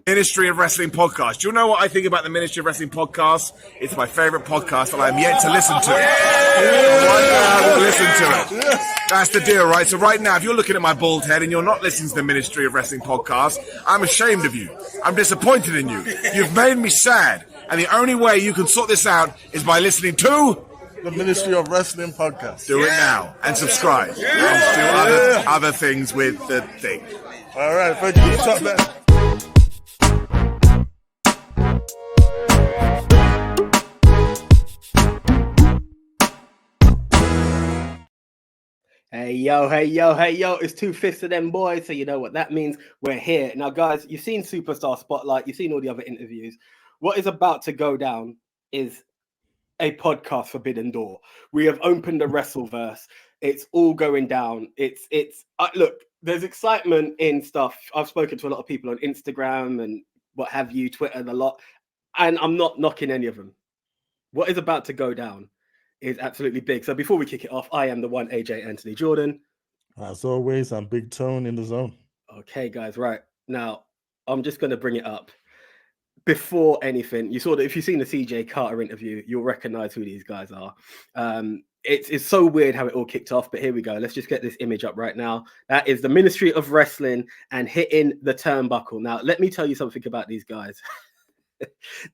Ministry of Wrestling podcast. Do you know what I think about the Ministry of Wrestling podcast? It's my favorite podcast that I'm yet to listen to. Right now, I will listen to it. That's the deal, right? So right now, if you're looking at my bald head and you're not listening to the Ministry of Wrestling podcast, I'm ashamed of you. I'm disappointed in you. You've made me sad. And the only way you can sort this out is by listening to the Ministry of Wrestling podcast. Do it now and subscribe. And do other things with the thing. All right, thank you. Top man. Hey yo, it's two fists of them boys, so you know what that means. We're here. Now, guys, you've seen Superstar Spotlight, you've seen all the other interviews. What is about to go down is a podcast Forbidden Door. We have opened the Wrestleverse. It's all going down. Look, there's excitement in stuff. I've spoken to a lot of people on Instagram and what have you, Twitter and a lot, and I'm not knocking any of them. What is about to go down is absolutely big. So before we kick it off, I am the one AJ Anthony Jordan. As always, I'm BigTone in the zone. Okay, guys, right. Now, I'm just going to bring it up. Before anything, you saw that if you've seen the CJ Carter interview, you'll recognize who these guys are. It's so weird how it all kicked off, but here we go. Let's just get this image up right now. That is the Ministry of Wrestling and hitting the turnbuckle. Now, let me tell you something about these guys.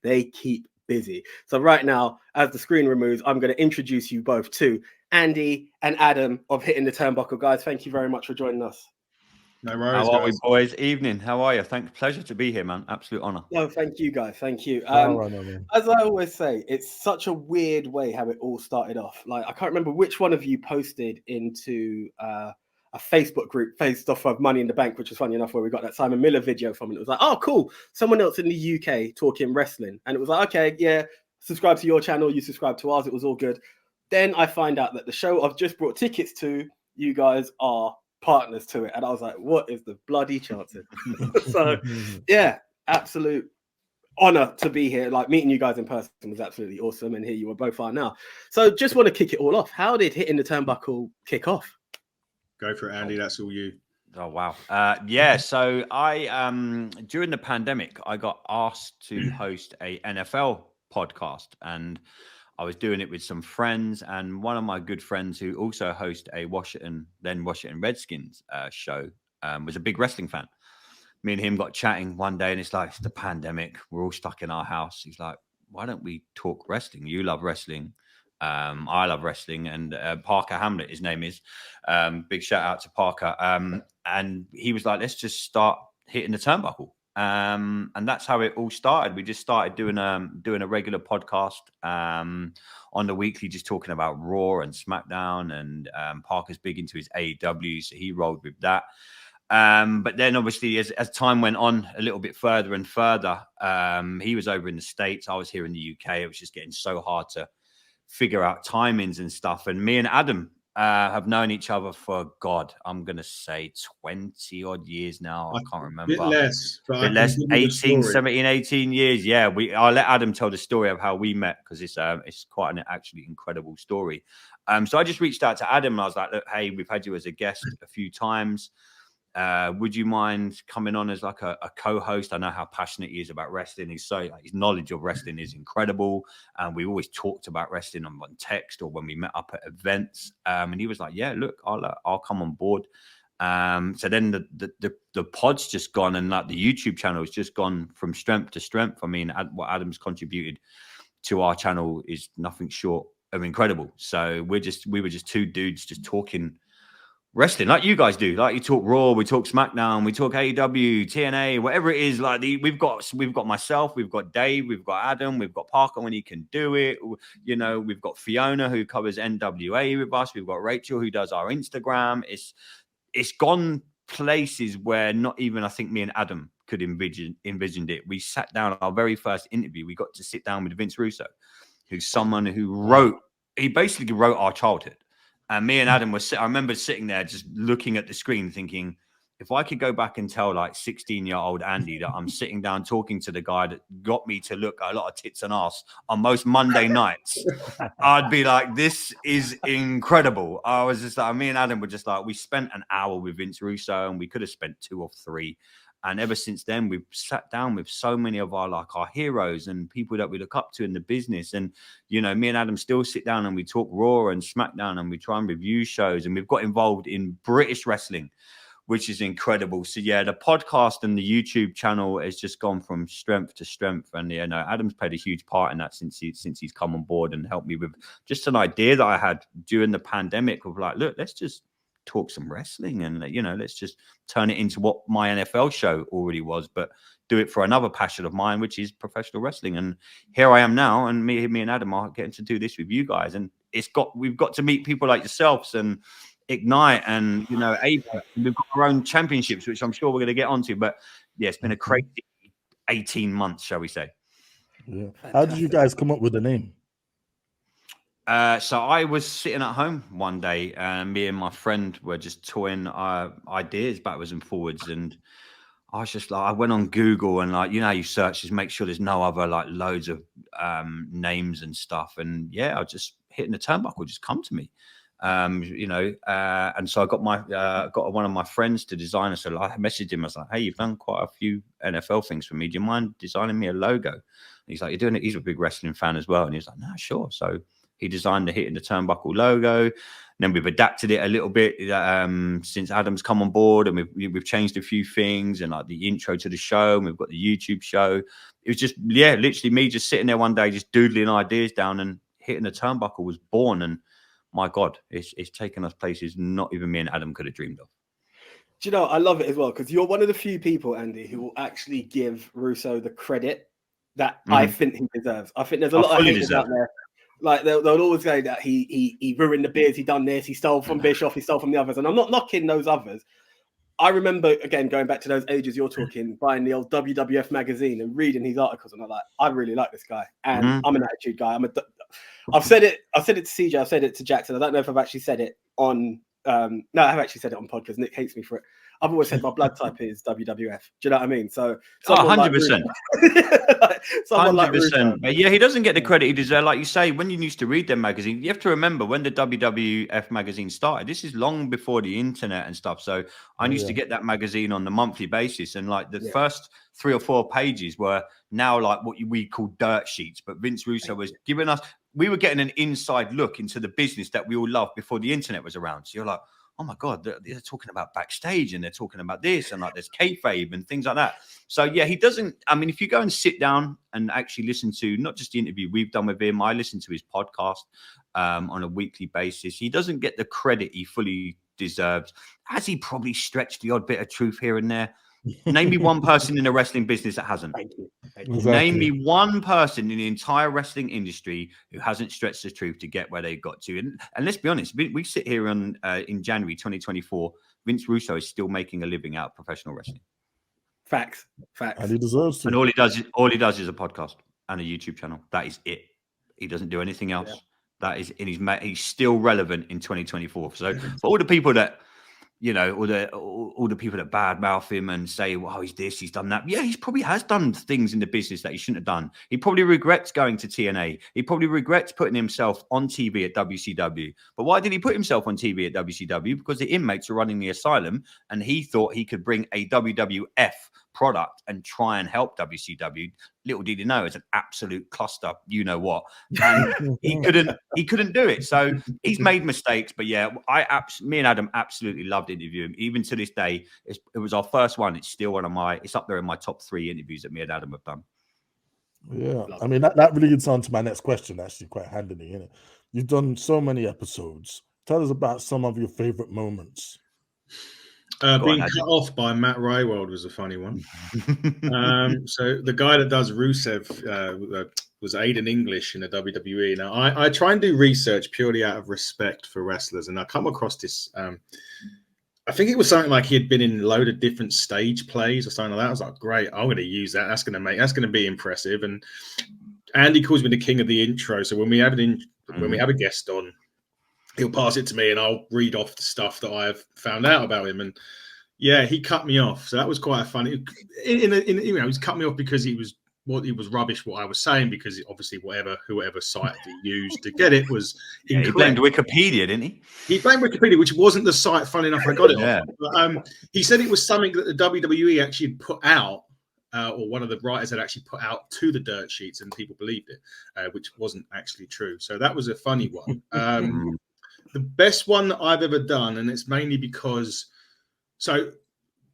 They keep busy. So right now, as the screen removes, I'm going to introduce you both to Andy and Adam of Hitting the Turnbuckle. Guys, thank you very much for joining us. No worries. How are we, boys? Evening. How are you? Pleasure to be here, man. Absolute honor. No, thank you, guys. Thank you. As I always say, it's such a weird way how it all started off. Like, I can't remember which one of you posted into a Facebook group based off of Money in the Bank, which was funny enough, where we got that Simon Miller video from. And it was like, oh, cool. Someone else in the UK talking wrestling. And it was like, okay, yeah, subscribe to your channel. You subscribe to ours. It was all good. Then I find out that the show I've just brought tickets to, you guys are partners to it. And I was like, what is the bloody chances? So, yeah, absolute honor to be here. Like, meeting you guys in person was absolutely awesome. And here you both are now. So just want to kick it all off. How did Hitting the Turnbuckle kick off? Go for it, Andy. That's all you. Oh, wow. Yeah. So I, during the pandemic, I got asked to host a NFL podcast, and I was doing it with some friends, and one of my good friends who also host a Washington Redskins show was a big wrestling fan. Me and him got chatting one day, and it's like, it's the pandemic. We're all stuck in our house. He's like, why don't we talk wrestling? You love wrestling. I love wrestling, and Parker Hamlet, his name is. Big shout out to Parker. And he was like, let's just start hitting the turnbuckle. And that's how it all started. We just started doing a regular podcast on the weekly, just talking about Raw and SmackDown. And Parker's big into his AEW, so he rolled with that. But then obviously as time went on a little bit further and further, he was over in the States. I was here in the UK. It was just getting so hard to figure out timings and stuff. And me and Adam have known each other for, God, I'm going to say 20 odd years now. I can't remember. A bit less. 18 years. Yeah. I'll let Adam tell the story of how we met, because it's quite an actually incredible story. So I just reached out to Adam and I was like, look, hey, we've had you as a guest a few times. Would you mind coming on as like a co-host? I know how passionate he is about wrestling. His knowledge of wrestling is incredible, and we always talked about wrestling on text or when we met up at events. And he was like, "Yeah, look, I'll come on board." So then the pod's just gone, and like the YouTube channel has just gone from strength to strength. I mean, what Adam's contributed to our channel is nothing short of incredible. So we were just two dudes just talking wrestling like you guys do. Like, you talk Raw, we talk SmackDown, we talk AEW, TNA, whatever it is. Like, we've got myself, we've got Dave, we've got Adam, we've got Parker when he can do it. You know, we've got Fiona who covers NWA with us. We've got Rachel who does our Instagram. It's gone places where not even I think me and Adam could envisioned it. We sat down, our very first interview, we got to sit down with Vince Russo, who's someone who basically wrote our childhood. And me and Adam I remember sitting there just looking at the screen thinking, if I could go back and tell like 16-year-old Andy that I'm sitting down talking to the guy that got me to look at a lot of tits and ass on most Monday nights, I'd be like, this is incredible. I was just like, me and Adam were just like, we spent an hour with Vince Russo and we could have spent 2 or 3. And ever since then, we've sat down with so many of our heroes and people that we look up to in the business. And, you know, me and Adam still sit down and we talk Raw and SmackDown and we try and review shows. And we've got involved in British wrestling, which is incredible. So, yeah, the podcast and the YouTube channel has just gone from strength to strength. And, you know, Adam's played a huge part in that since he's come on board and helped me with just an idea that I had during the pandemic of like, look, let's just talk some wrestling and, you know, let's just turn it into what my NFL show already was, but do it for another passion of mine, which is professional wrestling. And here I am now, and me and Adam are getting to do this with you guys. And we've got to meet people like yourselves and Ignite and, you know, APEC. We've got our own championships, which I'm sure we're going to get onto. But yeah, it's been a crazy 18 months, shall we say. Yeah. How did you guys come up with the name? So I was sitting at home one day and me and my friend were just toying ideas backwards and forwards. And I was just like, I went on Google and like, you know, you search, just make sure there's no other like loads of names and stuff. And yeah, I just hitting the turnbuckle just come to me, you know. And so I got one of my friends to design it. So I messaged him. I was like, hey, you've done quite a few NFL things for me. Do you mind designing me a logo? And he's like, you're doing it. He's a big wrestling fan as well. And he's like, no, sure. So he designed the Hitting the Turnbuckle logo. And then we've adapted it a little bit since Adam's come on board, and we've changed a few things, and like the intro to the show, and we've got the YouTube show. It was just, yeah, literally me just sitting there one day, just doodling ideas down, and Hitting the Turnbuckle was born. And my God, it's taken us places not even me and Adam could have dreamed of. Do you know, I love it as well, because you're one of the few people, Andy, who will actually give Russo the credit that I think he deserves. I think there's a lot of haters out there. Like they'll always say that he ruined the beers, he done this, he stole from Bischoff, he stole from the others, and I'm not knocking those others. I remember, again, going back to those ages you're talking, buying the old WWF magazine and reading his articles, and I'm like, I really like this guy, and I'm an attitude guy. I've said it to CJ, I've said it to Jackson. I don't know if I've actually said it on. No, I have actually said it on podcast. Nick hates me for it. I've always said my blood type is WWF. Do you know what I mean? So 100%. 100%. Yeah, he doesn't get the credit he deserves. Like you say, when you used to read them magazines, you have to remember when the WWF magazine started. This is long before the internet and stuff. So I used to get that magazine on the monthly basis, and like the first 3 or 4 pages were now like what we call dirt sheets. But Vince Russo was giving us. We were getting an inside look into the business that we all loved before the internet was around. So you're like, oh my God, they're talking about backstage and they're talking about this and like there's kayfabe and things like that. So yeah, he doesn't. I mean, if you go and sit down and actually listen to not just the interview we've done with him, I listen to his podcast on a weekly basis. He doesn't get the credit he fully deserves. Has he probably stretched the odd bit of truth here and there? Name me one person in the wrestling business that hasn't. Thank you. Exactly. Name me one person in the entire wrestling industry who hasn't stretched the truth to get where they got to. And let's be honest, we sit here in January 2024. Vince Russo is still making a living out of professional wrestling. Facts. And he deserves to. And all he does is a podcast and a YouTube channel. That is it. He doesn't do anything else. Yeah. That is, and he's still relevant in 2024. So for all the people that, you know, all the people that badmouth him and say, well, he's this, he's done that. Yeah, he probably has done things in the business that he shouldn't have done. He probably regrets going to TNA. He probably regrets putting himself on TV at WCW. But why did he put himself on TV at WCW? Because the inmates were running the asylum and he thought he could bring a WWF product and try and help WCW. Little did he know, it's an absolute cluster, you know what, and he couldn't do it. So he's made mistakes, but yeah, me and Adam absolutely loved interviewing him. Even to this day, it was our first one. It's still it's up there in my top 3 interviews that me and Adam have done. Yeah, I mean that really gets on to my next question. Actually, quite handily, isn't it? You've done so many episodes. Tell us about some of your favorite moments. Being cut off by Matt Ryeworld was a funny one. So the guy that does Rusev was Aiden English in the WWE. Now, I try and do research purely out of respect for wrestlers, and I come across this. I think it was something like he had been in a load of different stage plays or something like that. I was like, great, I'm going to use that. That's going to be impressive. And Andy calls me the king of the intro. So when we have a guest on, he'll pass it to me and I'll read off the stuff that I've found out about him. And yeah, he cut me off. So that was quite funny. He was cut me off because he was it was rubbish what I was saying, because obviously whoever site he used to get it was incorrect. He blamed Wikipedia, didn't he? He blamed Wikipedia, which wasn't the site. Funny enough, I got it Yeah. off. But, he said it was something that the WWE actually had put out, or one of the writers had actually put out to the dirt sheets, and people believed it, which wasn't actually true. So that was a funny one. The best one that I've ever done, and it's mainly because, so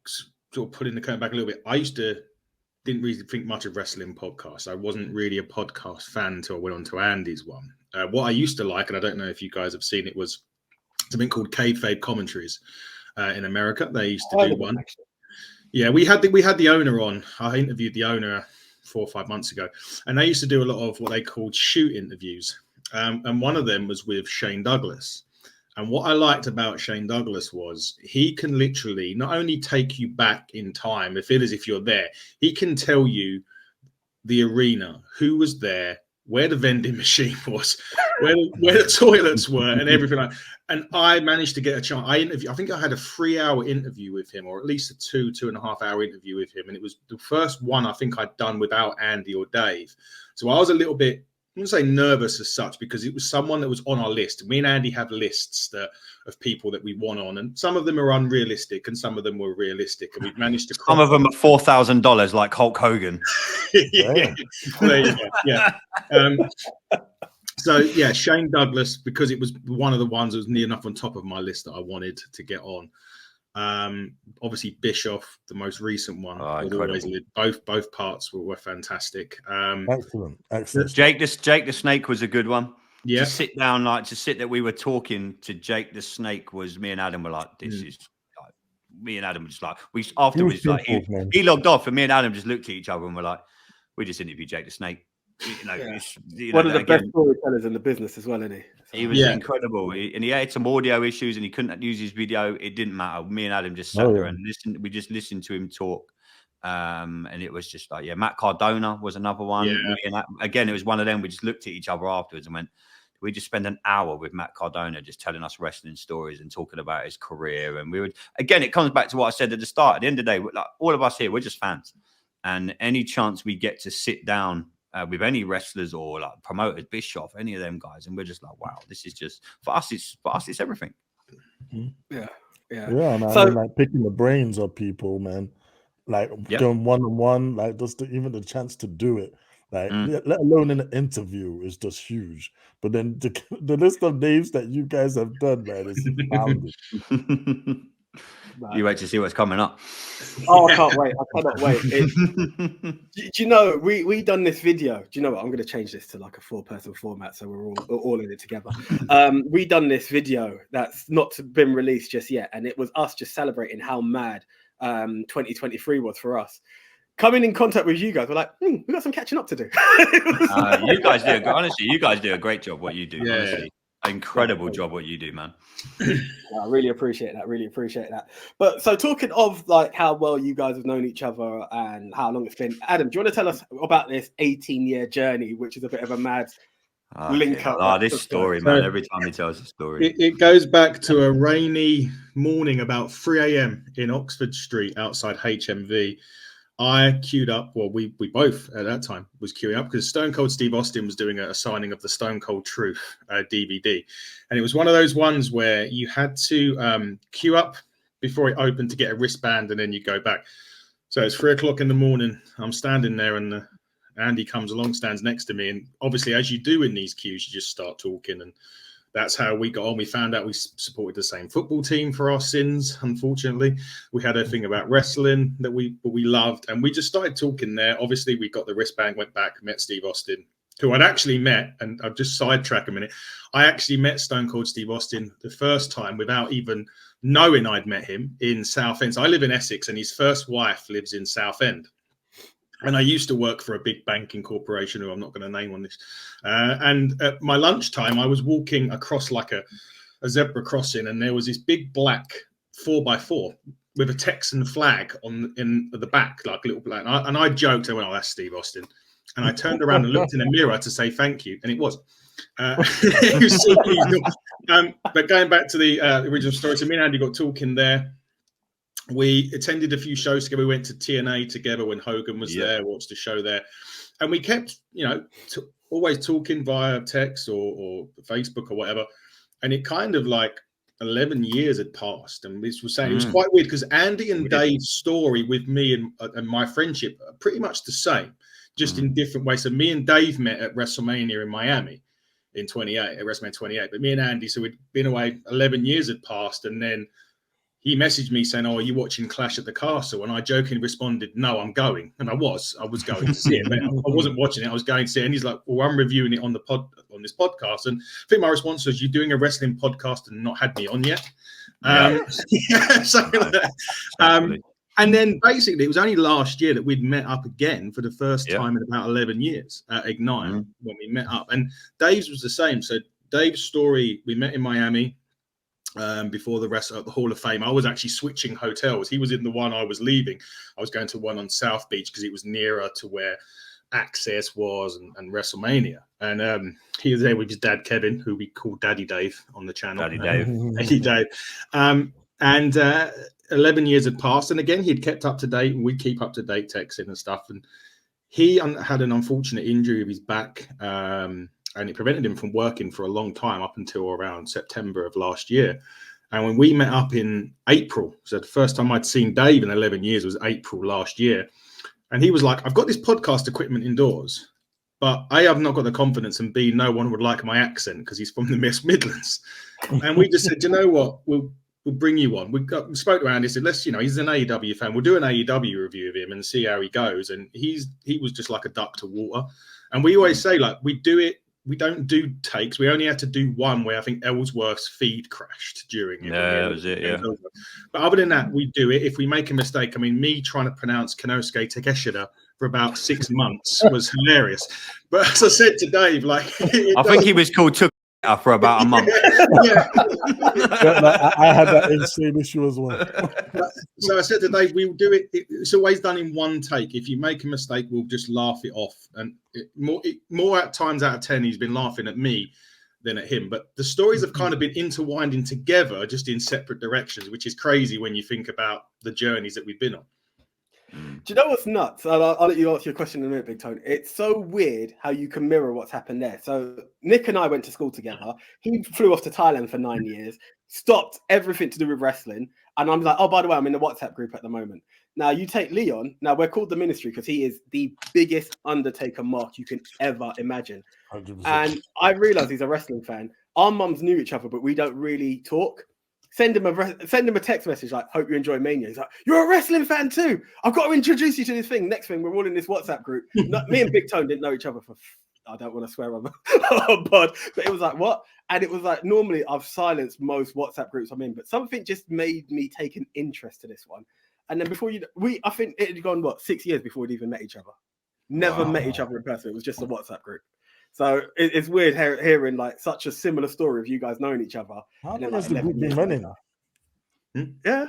sort of putting the curtain back a little bit, didn't really think much of wrestling podcasts. I wasn't really a podcast fan until I went on to Andy's one. What I used to like, and I don't know if you guys have seen it, was something called Kayfabe Commentaries in America. They used to do one. Yeah, we had the owner on. I interviewed the owner 4 or 5 months ago, and they used to do a lot of what they called shoot interviews. And one of them was with Shane Douglas. And what I liked about Shane Douglas was he can literally not only take you back in time, if you're there, he can tell you the arena, who was there, where the vending machine was, where the toilets were, and everything. And I managed to get a chance. I think I had a 3-hour interview with him, or at least a 2.5 hour interview with him. And it was the first one I think I'd done without Andy or Dave. So I was a little bit, I wouldn't say nervous as such, because it was someone that was on our list. Me and Andy have lists of people that we want on, and some of them are unrealistic and some of them were realistic, and we've managed to some of them are $4,000 like Hulk Hogan. Yeah. There you go. Yeah. So yeah, Shane Douglas, because it was one of the ones that was near enough on top of my list that I wanted to get on. Obviously Bischoff, the most recent one. Both parts were fantastic. Excellent. Jake the Snake was a good one. Yeah. To sit that we were talking to Jake the Snake was, me and Adam were like, this is like, me and Adam were just like, he logged off, and me and Adam just looked at each other and were like, we just interviewed Jake the Snake. One of the best storytellers in the business as well, isn't he? So. He was incredible, and he had some audio issues, and he couldn't use his video. It didn't matter. Me and Adam just sat there and listened. We just listened to him talk, and it was just like, Matt Cardona was another one. Yeah. Again, it was one of them. We just looked at each other afterwards and went, we just spent an hour with Matt Cardona just telling us wrestling stories and talking about his career. And we would, again, it comes back to what I said at the start. At the end of the day, like, all of us here, we're just fans, and any chance we get to sit down with any wrestlers or like promoters, Bischoff, any of them guys, and we're just like, wow, this is just for us. It's everything. Yeah. Man, so, I mean, like picking the brains of people, man. Like doing one-on-one, like just even the chance to do it, like let alone in an interview, is just huge. But then the list of names that you guys have done, man, is bounded. You wait to see what's coming up. Oh, I can't wait. I cannot wait. Do you know, we done this video. Do you know what? I'm going to change this to like a 4-person format, so we're all in it together. We done this video that's not been released just yet, and it was us just celebrating how mad 2023 was for us. Coming in contact with you guys, we're like, we got some catching up to do. You guys do a great job what you do. Yeah. Honestly. Incredible job what you do, man. I really appreciate that. But so talking of like how well you guys have known each other and how long it's been, Adam, do you want to tell us about this 18-year journey, which is a bit of a mad link up? This story, man. Every time he tells a story, it goes back to a rainy morning about 3 a.m. in Oxford Street outside HMV. I queued up, well, we both at that time was queuing up because Stone Cold Steve Austin was doing a signing of the Stone Cold Truth DVD. And it was one of those ones where you had to queue up before it opened to get a wristband, and then you go back. So it's 3 o'clock in the morning. I'm standing there, and Andy comes along, stands next to me. And obviously, as you do in these queues, you just start talking, and that's how we got on. We found out we supported the same football team for our sins, unfortunately. We had a thing about wrestling that we loved, and we just started talking there. Obviously, we got the wristband, went back, met Steve Austin, who I'd actually met, and I'll just sidetrack a minute. I actually met Stone Cold Steve Austin the first time without even knowing I'd met him in Southend. So I live in Essex, and his first wife lives in Southend. And I used to work for a big banking corporation who I'm not going to name on this. And at my lunchtime, I was walking across like a zebra crossing, and there was this big black 4x4 with a Texan flag in the back, like a little black. And I joked, I went, "Oh, that's Steve Austin." And I turned around and looked in the mirror to say thank you, and it was. But going back to the original story, so me and Andy got talking there. We attended a few shows together. We went to TNA together when Hogan was there, watched the show there. And we kept, always talking via text or Facebook or whatever. And it kind of like 11 years had passed. And this was saying, it was quite weird because Andy and Dave's story with me and my friendship are pretty much the same, just in different ways. So me and Dave met at WrestleMania in Miami in 28, at WrestleMania 28. But me and Andy, so we'd been away, 11 years had passed. And then he messaged me saying, "Oh, are you watching Clash at the Castle?" And I jokingly responded, "No, I'm going." And I was going to see it. But I wasn't watching it. I was going to see it. And he's like, "Well, I'm reviewing it on this podcast." And I think my response was, "You're doing a wrestling podcast and not had me on yet." Something like that. And then basically, it was only last year that we'd met up again for the first time in about 11 years at Ignite when we met up. And Dave's was the same. So Dave's story, we met in Miami. Before the rest of the Hall of Fame, I was actually switching hotels. He was in the one I was leaving. I was going to one on South Beach because it was nearer to where Access was and WrestleMania. And he was there with his dad, Kevin, who we call Daddy Dave on the channel. Daddy Dave. And 11 years had passed. And again, he'd kept up to date. And we'd keep up to date texting and stuff. And he had an unfortunate injury of his back. And it prevented him from working for a long time up until around September of last year. And when we met up in April, so the first time I'd seen Dave in 11 years was April last year. And he was like, "I've got this podcast equipment indoors, but A, I've not got the confidence, and B, no one would like my accent because he's from the West Midlands." And we just said, "You know what? We'll bring you on." We spoke around. He said, "Let's, he's an AEW fan. We'll do an AEW review of him and see how he goes." And he was just like a duck to water. And we always say, like, we do it. We don't do takes. We only had to do one where I think Ellsworth's feed crashed during it. Yeah, that was it, yeah. But other than that, we do it. If we make a mistake, I mean, me trying to pronounce Konosuke Takeshita for about 6 months was hilarious. But as I said to Dave, like... I think he was called for about a month. I had that same issue as well. So I said to Dave, we'll do it. It's always done in one take. If you make a mistake, we'll just laugh it off. And more times out of 10, he's been laughing at me than at him. But the stories have kind of been intertwined together, just in separate directions, which is crazy when you think about the journeys that we've been on. Do you know what's nuts? I'll let you answer your question in a minute, BigTone. It's so weird how you can mirror what's happened there. So Nick and I went to school together. He flew off to Thailand for 9 years, stopped everything to do with wrestling. And I'm like, oh, by the way, I'm in the WhatsApp group at the moment. Now you take Leon. Now we're called the Ministry because he is the biggest Undertaker mark you can ever imagine. 100%. And I realized he's a wrestling fan. Our mums knew each other, but we don't really talk. Send him a text message like, "Hope you enjoy Mania." He's like, "You're a wrestling fan too. I've got to introduce you to this thing." Next thing, we're all in this WhatsApp group. Me and BigTone didn't know each other for, I don't want to swear on pod, but it was like, what? And it was like, normally I've silenced most WhatsApp groups I'm in, but something just made me take an interest to this one. And then I think it had gone, 6 years before we'd even met each other. Never met each other in person. It was just a WhatsApp group. So it's weird hearing like such a similar story of you guys knowing each other. How long has the group been running? Yeah.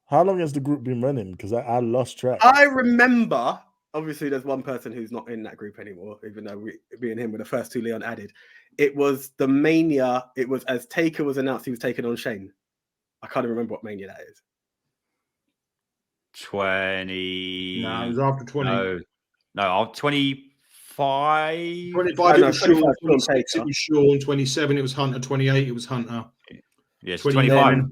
How long has the group been running? Because I lost track. I remember, obviously, there's one person who's not in that group anymore, even though me and him were the first two Leon added. It was the Mania. It was as Taker was announced, he was taking on Shane. I can't even remember what Mania that is. 20. No, it was after 20. No, 25. 25, it was Shawn. 26, it was Shawn. 27, it was Hunter. 28, it was Hunter. Yes, 25.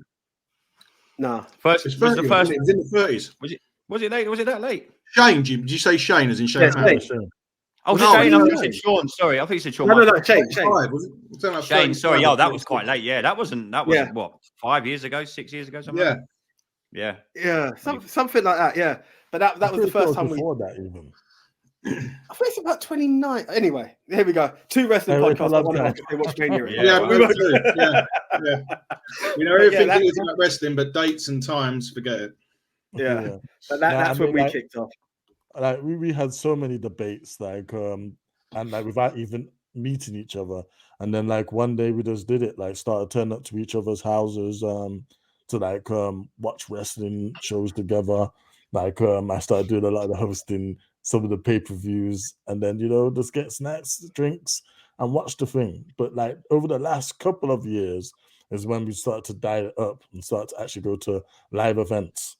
No. First, it was the first. It was in the 30s. Was it late? Was it that late? Shane, did you say Shane as in Shane? Yeah, Shane. Oh, no, Shane. I thought you said Shawn. Sorry, I thought you said Shawn. No, Shane. Shane, sorry. Oh, that was quite late. Yeah, that was what, 5 years ago, 6 years ago, something? Yeah. Something like that, yeah. But that was the first time before that even. I think it's about 29. Anyway, here we go. 2 wrestling podcasts. I want to watch Mania. We know everything about wrestling, but dates and times, forget it. Yeah. But that's when we kicked off. Like we had so many debates, and without even meeting each other. And then like one day we just did it, like started turning up to each other's houses to watch wrestling shows together. Like I started doing a lot of the hosting, some of the pay-per-views, and then just get snacks, drinks, and watch the thing. But like over the last couple of years is when we started to dial it up and start to actually go to live events.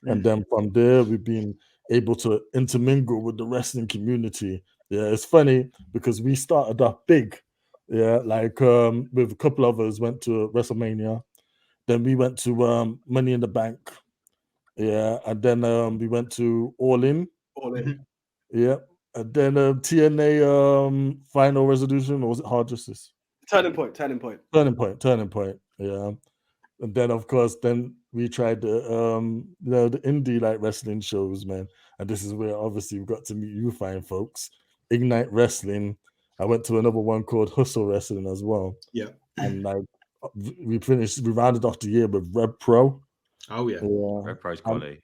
And then from there, we've been able to intermingle with the wrestling community. Yeah, it's funny because we started off big. Yeah, like with a couple of us went to WrestleMania. Then we went to Money in the Bank. Yeah, and then we went to All In. Yeah, and then TNA Final Resolution, or was it Hard Justice? Turning Point. Turning Point. Yeah, and then of course, then we tried the the indie like wrestling shows, man. And this is where obviously we got to meet you fine folks. Ignite Wrestling. I went to another one called Russo Wrestling as well. Yeah, and like we rounded off the year with Red Pro. Oh yeah. Red Pro's quality.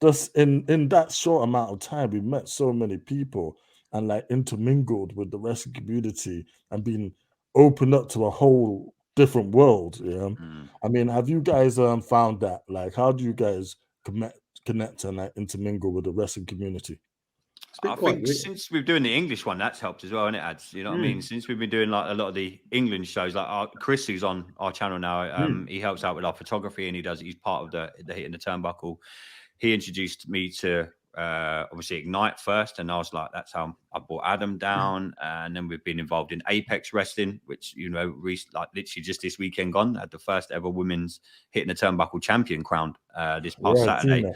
Just in that short amount of time, we met so many people and like intermingled with the wrestling community and been opened up to a whole different world. Yeah, I mean, have you guys found that? Like, how do you guys connect and like intermingle with the wrestling community? I think since we've doing the English one, that's helped as well, and it adds. You know what I mean? Since we've been doing like a lot of the England shows, like Chris, who's on our channel now, he helps out with our photography, and he's part of the Hitting the Turnbuckle. He introduced me to obviously Ignite first, and I was like, that's how I brought Adam down. And then we've been involved in Apex Wrestling, which, you know, like literally just this weekend gone, had the first ever women's Hitting the Turnbuckle champion crowned this past Saturday.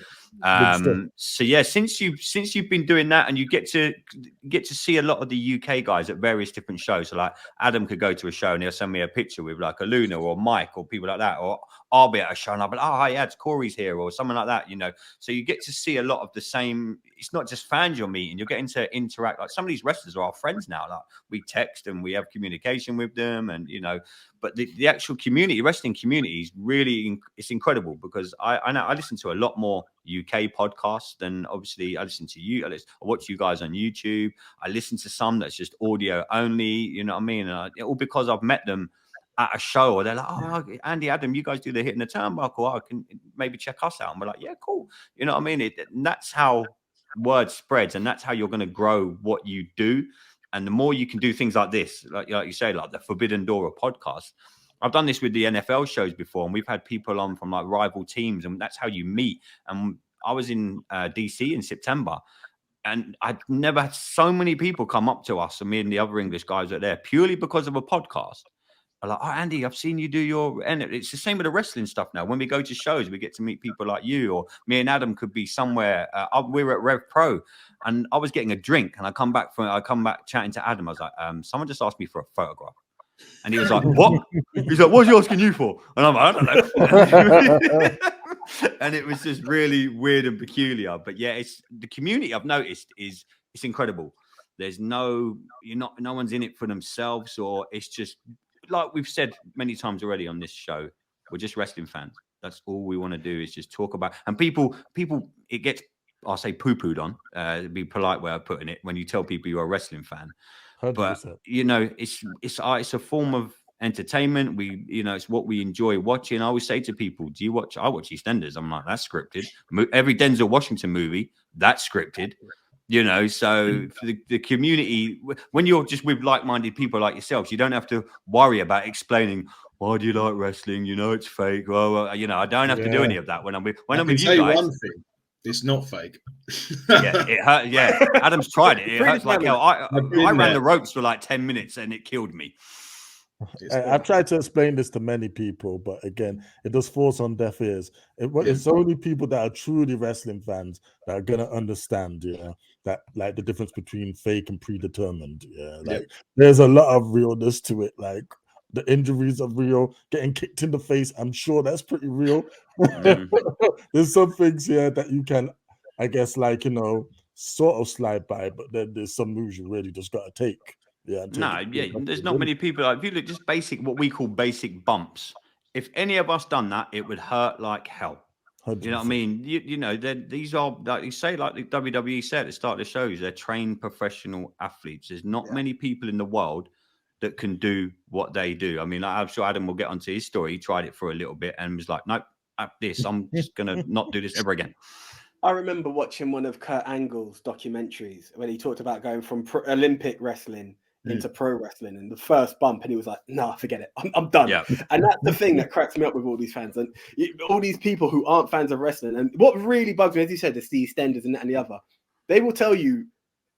So yeah, since you've been doing that, and you get to see a lot of the UK guys at various different shows. So like Adam could go to a show and he'll send me a picture with like a Luna or Mike or people like that, or I'll be at a show and I'll be like, oh, hi, it's Corey's here, or something like that, you know. So you get to see a lot of the same. It's not just fans you're meeting, you're getting to interact. Like some of these wrestlers are our friends now. Like we text and we have communication with them, and you know, but the actual community, wrestling community, is really, it's incredible, because I know I listen to a lot more UK podcasts than obviously I listen to you. I watch you guys on YouTube. I listen to some that's just audio only, you know what I mean? And all because I've met them at a show, or they're like, oh, Andy, Adam, you guys do the Hitting the Turnbuckle. I can maybe check us out. And we're like, yeah, cool. You know what I mean? And that's how word spreads, and that's how you're going to grow what you do. And the more you can do things like this, like you say, like the Forbidden Door of podcast. I've done this with the NFL shows before, and we've had people on from like rival teams, and that's how you meet. And I was in DC in September, and I'd never had so many people come up to us, and me and the other English guys are there purely because of a podcast. I'm like, oh, Andy, I've seen you do your, and it's the same with the wrestling stuff now. When we go to shows, we get to meet people like you, or me and Adam could be somewhere. We were at Rev Pro, and I was getting a drink, and I come back chatting to Adam. I was like, someone just asked me for a photograph, and he was like, what? He's like, what's he asking you for? And I'm like, I don't know. And it was just really weird and peculiar. But yeah, it's the community I've noticed it's incredible. There's no one's in it for themselves, or it's just, like we've said many times already on this show, we're just wrestling fans. That's all we want to do, is just talk about. And people, it gets, I'll say, poo-pooed on. It'd be a polite way of putting it, when you tell people you're a wrestling fan. 100%. But you know, it's a form of entertainment. It's what we enjoy watching. I always say to people, do you watch? I watch EastEnders. I'm like, that's scripted. Every Denzel Washington movie, that's scripted. You know, so for the community, when you're just with like-minded people like yourselves, you don't have to worry about explaining, why do you like wrestling? You know, it's fake. Well, you know, I don't have to do any of that when I'm with you guys. One thing, it's not fake. Yeah, it hurt. Yeah, Adam's tried it. It hurts like hell. I ran the ropes for like 10 minutes and it killed me. I've tried to explain this to many people, but again, it just falls on deaf ears. It's only people that are truly wrestling fans that are gonna understand, that like the difference between fake and predetermined. There's a lot of realness to it. Like the injuries are real. Getting kicked in the face, I'm sure that's pretty real. There's some things that you can, I guess, like sort of slide by, but then there's some moves you really just gotta take. There's not many people. Like, if you look just basic, what we call basic bumps, if any of us done that, it would hurt like hell. 100%. You know what I mean? You know, these are, like you say, like the WWE said at the start of the shows, they're trained professional athletes. There's not many people in the world that can do what they do. I mean, I'm sure Adam will get onto his story. He tried it for a little bit and was like, nope, I'm just gonna not do this ever again. I remember watching one of Kurt Angle's documentaries when he talked about going from Olympic wrestling into pro wrestling, and the first bump, and he was like, "Nah, forget it, I'm done." Yeah. And that's the thing that cracks me up with all these fans and all these people who aren't fans of wrestling. And what really bugs me, as you said, is the EastEnders and that and the other. They will tell you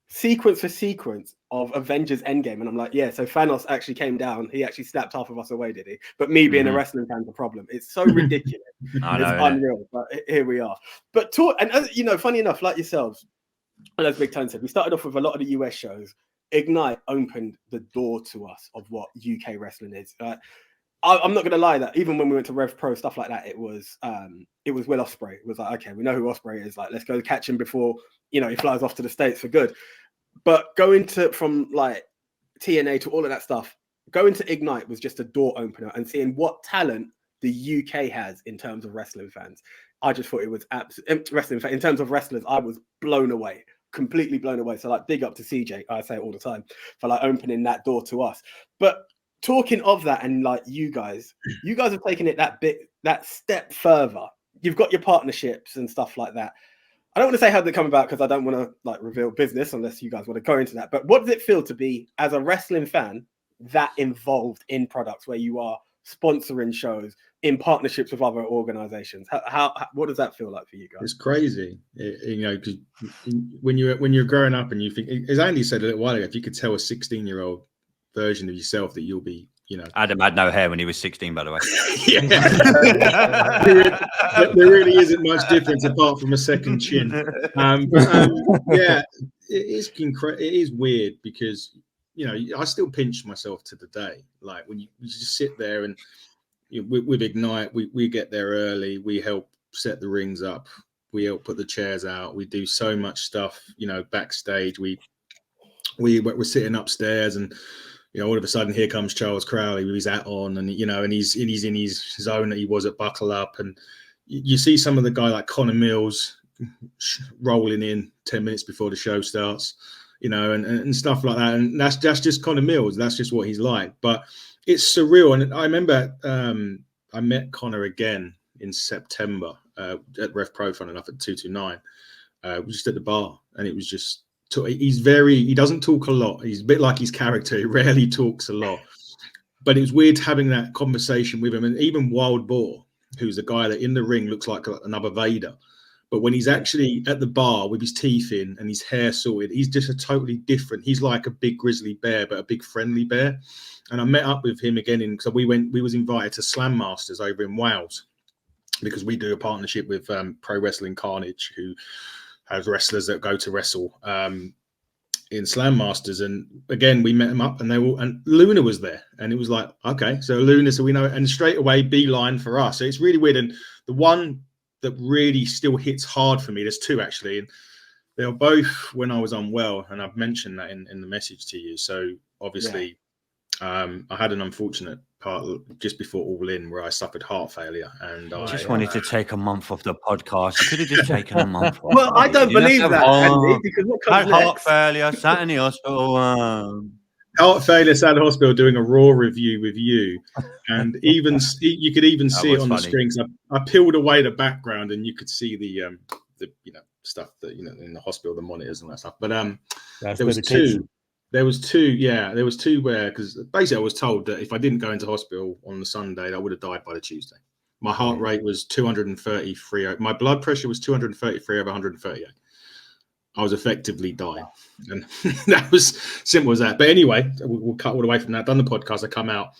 sequence for sequence of Avengers Endgame, and I'm like, yeah, so Thanos actually came down, he actually snapped half of us away, did he? But me being a wrestling fan's a problem. It's so ridiculous. It's unreal, but here we are. But you know, funny enough, like yourselves, and as BigTone said, we started off with a lot of the US shows. Ignite opened the door to us of what UK wrestling is. I'm not going to lie that even when we went to Rev Pro, stuff like that, it was Will Ospreay. It was like, okay, we know who Ospreay is. Like, let's go catch him before, you know, he flies off to the States for good. But going from like TNA to all of that stuff, going to Ignite was just a door opener, and seeing what talent the UK has in terms of wrestling fans. I just thought it was absolutely in terms of wrestlers. I was blown away. Completely blown away. So like, big up to CJ, I say it all the time, for like opening that door to us. But talking of that, and like you guys have taken it that step further. You've got your partnerships and stuff like that. I don't want to say how they come about because I don't want to like reveal business unless you guys want to go into that. But what does it feel to be, as a wrestling fan, that involved in products where you are sponsoring shows in partnerships with other organizations? How what does that feel like for you guys? It's crazy, you know, because when you're growing up and you think, as Andy said a little while ago, if you could tell a 16-year-old version of yourself that you'll be, you know, Adam had no hair when he was 16, by the way. there really isn't much difference apart from a second chin. Yeah, it is weird because, you know, I still pinch myself to the day. Like when you just sit there and with Ignite, we get there early. We help set the rings up. We help put the chairs out. We do so much stuff, you know, backstage. We're sitting upstairs, and you know, all of a sudden, here comes Charles Crowley with his hat on, and you know, and he's in his zone that he was at Buckle Up, and you see some of the guy like Conor Mills rolling in 10 minutes before the show starts, you know, and stuff like that, and that's just Conor Mills. That's just what he's like. But it's surreal, and I remember I met Conor again in September at Rev Pro, fun enough, at 229, just at the bar, and it was just. He doesn't talk a lot. He's a bit like his character. He rarely talks a lot. But it was weird having that conversation with him. And even Wild Boar, who's a guy that in the ring looks like another Vader. But when he's actually at the bar with his teeth in and his hair sorted, he's just a totally different. He's like a big grizzly bear, but a big friendly bear. And I met up with him again. So we was invited to Slam Masters over in Wales, because we do a partnership with Pro Wrestling Carnage, who has wrestlers that go to wrestle in Slam Masters. And again, we met him up, and Luna was there, and it was like, okay, so Luna, so we know, and straight away beeline for us. So it's really weird. And the one that really still hits hard for me, there's two actually, and they were both when I was unwell, and I've mentioned that in the message to you. So obviously, I had an unfortunate part just before All In where I suffered heart failure, and I just wanted to take a month off the podcast. You could have just taken a month off. Well, I don't believe that, Andy, because what comes next? Heart failure, sat in the hospital. Heart failure, sat in the hospital, doing a Raw review with you, and even you could even see it on the screen. So I peeled away the background, and you could see the you know, stuff that, you know, in the hospital, the monitors and that stuff. But there was two. There was two where, because basically I was told that if I didn't go into hospital on the Sunday, I would have died by the Tuesday. My heart rate was 233. My blood pressure was 233 over 138. I was effectively dying. And that was simple as that. But anyway, we'll cut all the way from that. Done the podcast. I come out.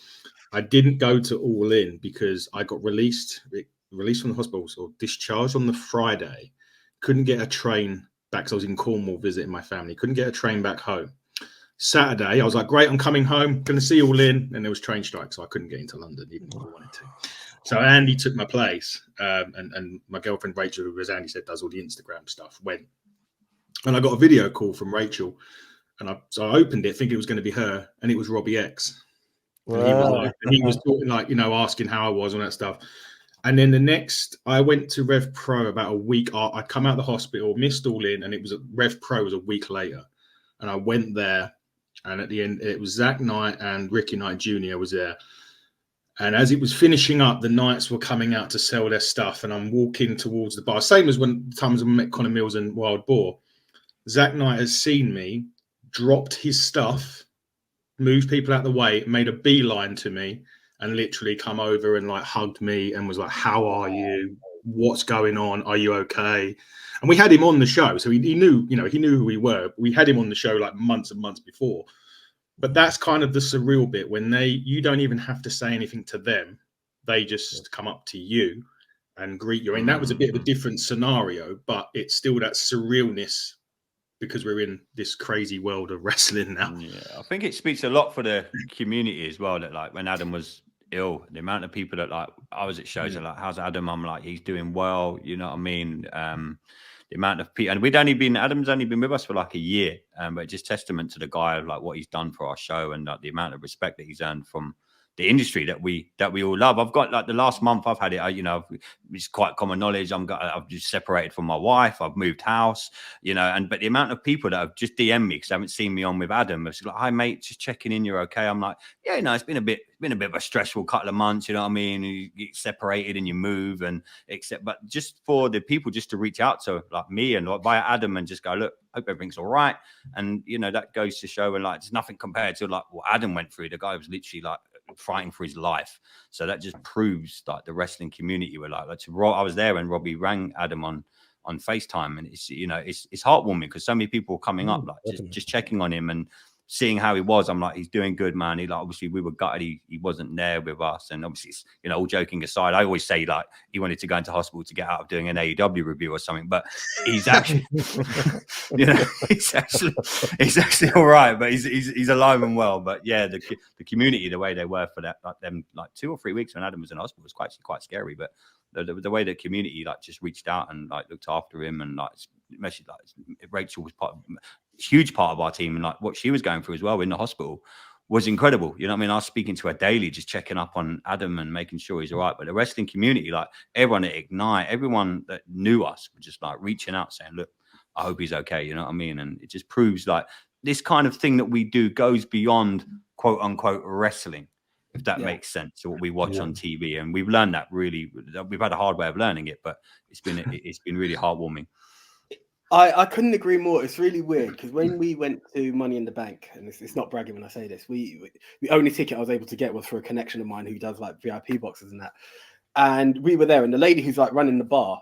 I didn't go to All In because I got released from the hospital, or discharged on the Friday. Couldn't get a train back because I was in Cornwall visiting my family. Couldn't get a train back home. Saturday, I was like, great, I'm coming home, going to see All In, and there was train strikes, so I couldn't get into London even if I wanted to. So Andy took my place, and my girlfriend Rachel, who, as Andy said, does all the Instagram stuff, went. And I got a video call from Rachel, and so I opened it thinking it was going to be her, and it was Robbie X. Wow. And he was talking, like, you know, asking how I was and that stuff. And then I went to Rev Pro about a week. I'd come out of the hospital, missed All In, and it was Rev Pro was a week later. And I went there, and at the end, it was Zach Knight and Ricky Knight Jr. was there. And as it was finishing up, the Knights were coming out to sell their stuff, and I'm walking towards the bar. Same as when times I met Conor Mills and Wild Boar. Zach Knight has seen me, dropped his stuff, moved people out the way, made a beeline to me, and literally come over and like hugged me and was like, "How are you? What's going on? Are you okay?" And we had him on the show, so he knew, he knew who we were. We had him on the show like months and months before. But that's kind of the surreal bit when you don't even have to say anything to them; they just come up to you and greet you. I mean, that was a bit of a different scenario, but it's still that surrealness because we're in this crazy world of wrestling now. Yeah, I think it speaks a lot for the community as well. That like when Adam was ill, the amount of people that like I was at shows and like, "How's Adam?" I'm like, "He's doing well." You know what I mean? The amount of people, and Adam's only been with us for like a year, but just testament to the guy of like what he's done for our show and like the amount of respect that he's earned from the industry that we all love. I've got like the last month I've had it, it's quite common knowledge. I've just separated from my wife. I've moved house, but the amount of people that have just DM'd me because they haven't seen me on with Adam. It's like, "Hi mate, just checking in. You're okay?" I'm like, "Yeah, it's been a bit of a stressful couple of months. You know what I mean? You get separated and you move but just for the people just to reach out to like me and like via Adam and just go, "Look, hope everything's all right." And that goes to show, and like there's nothing compared to like what Adam went through. The guy was literally like fighting for his life. So that just proves like the wrestling community were like I was there when Robbie rang Adam on FaceTime, and it's heartwarming because so many people coming up like just checking on him and seeing how he was. I'm like, he's doing good, man. He like, obviously we were gutted he wasn't there with us, and obviously it's, all joking aside, I always say like he wanted to go into hospital to get out of doing an AEW review or something, but he's actually he's actually all right, but he's alive and well. But yeah, the community, the way they were for that like them like 2 or 3 weeks when Adam was in hospital was quite scary, but the way the community like just reached out and like looked after him, and like especially like Rachel was huge part of our team, and like what she was going through as well in the hospital was incredible. You know what I mean? I was speaking to her daily, just checking up on Adam and making sure he's all right. But the wrestling community, like everyone at Ignite, everyone that knew us, were just like reaching out saying, "Look, I hope he's okay." You know what I mean? And it just proves like this kind of thing that we do goes beyond quote unquote wrestling, if that makes sense, to what we watch on TV. And we've learned that we've had a hard way of learning it, but it's been really heartwarming. I couldn't agree more. It's really weird because when we went to Money in the Bank, and it's not bragging when I say this, the only ticket I was able to get was for a connection of mine who does like VIP boxes and that. And we were there, and the lady who's like running the bar,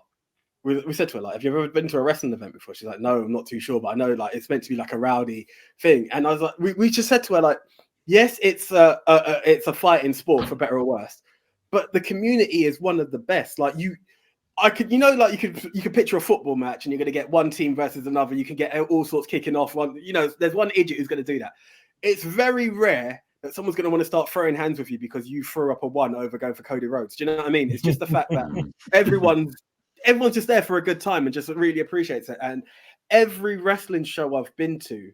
we said to her like, "Have you ever been to a wrestling event before?" She's like, "No, I'm not too sure, but I know like it's meant to be like a rowdy thing." And I was like, we just said to her like, "Yes, it's a fighting sport for better or worse, but the community is one of the best." Like you could picture a football match and you're going to get one team versus another. You can get all sorts kicking off. There's one idiot who's going to do that. It's very rare that someone's going to want to start throwing hands with you because you threw up a 1 over going for Cody Rhodes. Do you know what I mean? It's just the fact that everyone's just there for a good time and just really appreciates it. And every wrestling show I've been to,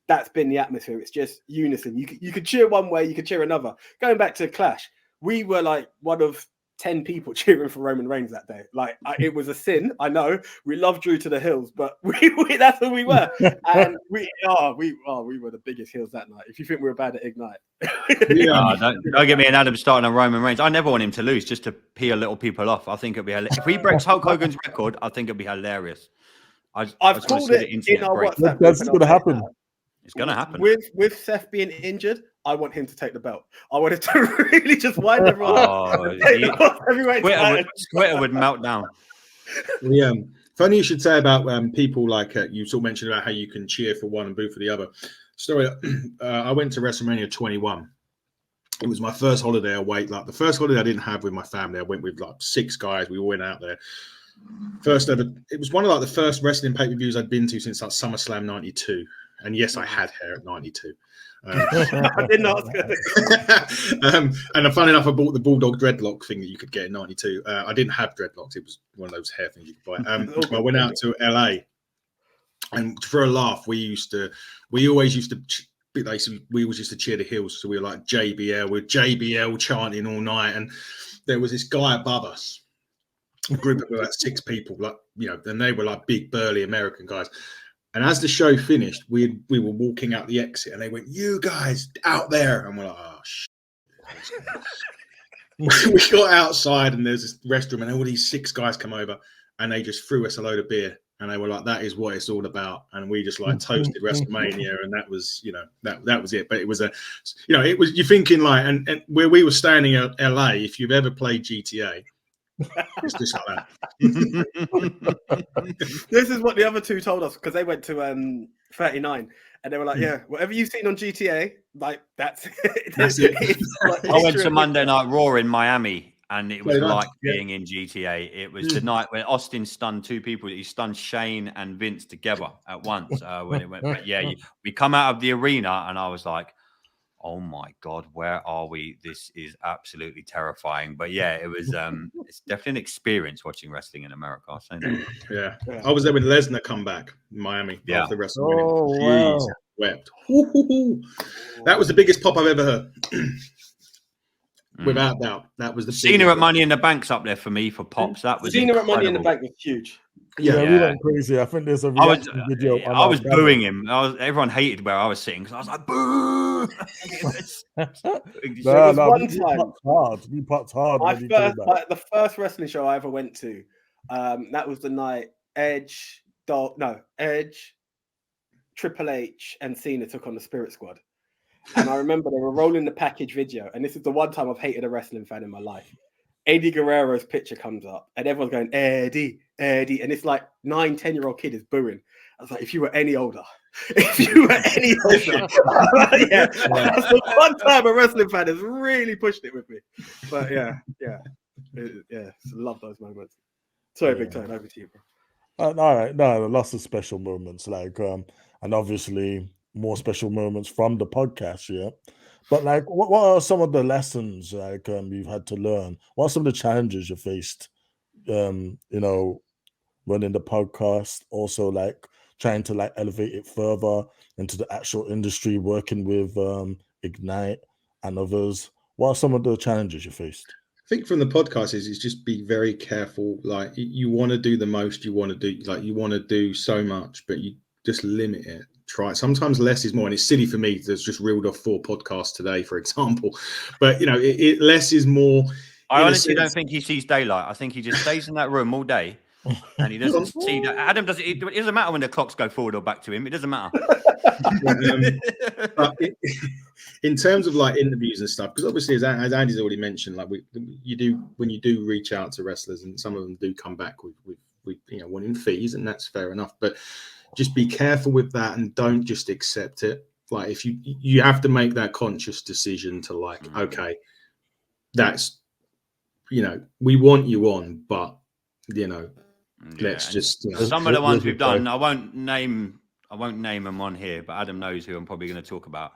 that's been the atmosphere. It's just unison. You could cheer one way, you could cheer another. Going back to Clash, we were like one of 10 people cheering for Roman Reigns that day. Like it was a sin. I know we love Drew to the hills, but that's who we were. And we were the biggest heels that night. If you think we were bad at Ignite, don't get me and Adam starting on Roman Reigns. I never want him to lose, just to peel little people off. I think it'd be if he breaks Hulk Hogan's record. I think it'd be hilarious. I've called it in our WhatsApp. That's going to happen. It's going to happen. With Seth being injured, I want him to take the belt. I want it to really just wind everyone up. Twitter would melt down. Yeah. Funny you should say about people like you sort of mentioned about how you can cheer for one and boo for the other. Story. I went to WrestleMania 21. It was my first holiday away. Like the first holiday I didn't have with my family. I went with like 6 guys. We all went out there. First ever. It was one of like the first wrestling pay-per-views I'd been to since like SummerSlam 92. And yes, I had hair at 92. I didn't ask her. And funny enough, I bought the Bulldog dreadlock thing that you could get in 92. I didn't have dreadlocks. It was one of those hair things you could buy. I went out to LA, and for a laugh, we always used to cheer the heels. So we were like JBL, we're JBL chanting all night. And there was this guy above us, a group of about 6 people, and they were like big, burly American guys. And as the show finished, we were walking out the exit, and they went, "You guys out there!" And we're like, "Oh shit!" We got outside, and there's this restroom, and all these 6 guys come over, and they just threw us a load of beer And they were like, that is what it's all about. And we just like toasted WrestleMania. And that was, you know, that was it. But it was you're thinking like, and where we were staying in LA, if you've ever played GTA, it's just like that. This is what the other two told us, because they went to 39 and they were like, yeah, whatever you've seen on GTA, like that's it. That's it. I went to Monday Night Raw in Miami. And it was like being in GTA. It was the night when Austin stunned two people. He stunned Shane and Vince together at once when it went. But yeah, we come out of the arena and I was like, oh my God, where are we? This is absolutely terrifying. But yeah, it was it's definitely an experience watching wrestling in America. I'll say that. Yeah. I was there when Lesnar come back in Miami after WrestleMania. Oh, wow. Jeez, wept. That was the biggest pop I've ever heard. Without doubt, that was the Cena at Money in the Bank's up there for me for pops. That was Cena at Money in the Bank was huge. Yeah, we went crazy. I think there's a video. I was booing him. Everyone hated where I was sitting because I was like, boo. We popped hard. The first wrestling show I ever went to, that was the night Edge, Triple H, and Cena took on the Spirit Squad. And I remember they were rolling the package video, and this is the one time I've hated a wrestling fan in my life. Eddie Guerrero's picture comes up, and everyone's going, Eddie, Eddie. And it's like 9-10-year-old kid is booing. I was like, if you were any older. That's the one time a wrestling fan has really pushed it with me. But yeah. Love those moments. Sorry, BigTone, over to you, bro. All right. No, lots of special moments, like, and obviously more special moments from the podcast, yeah. But like, what are some of the lessons like you've had to learn? What are some of the challenges you faced? You know, running the podcast, also like trying to like elevate it further into the actual industry, working with Ignite and others. What are some of the challenges you faced? I think from the podcast is just be very careful. Like you want to do the most, you want to do so much, but you just limit it. Try. Sometimes less is more, and it's silly for me to just reeled off 4 podcasts today, for example. But you know, less is more. I honestly don't think he sees daylight. I think he just stays in that room all day, and he doesn't see that. Adam doesn't. It doesn't matter when the clocks go forward or back to him. It doesn't matter. In terms of like interviews and stuff, because obviously, as Andy's already mentioned, like when you do reach out to wrestlers, and some of them do come back with wanting fees, and that's fair enough, but just be careful with that and don't just accept it. Like if you have to make that conscious decision to like, okay, that's, we want you on, but let's just, some of the ones we've done, I won't name them on here, but Adam knows who I'm probably going to talk about.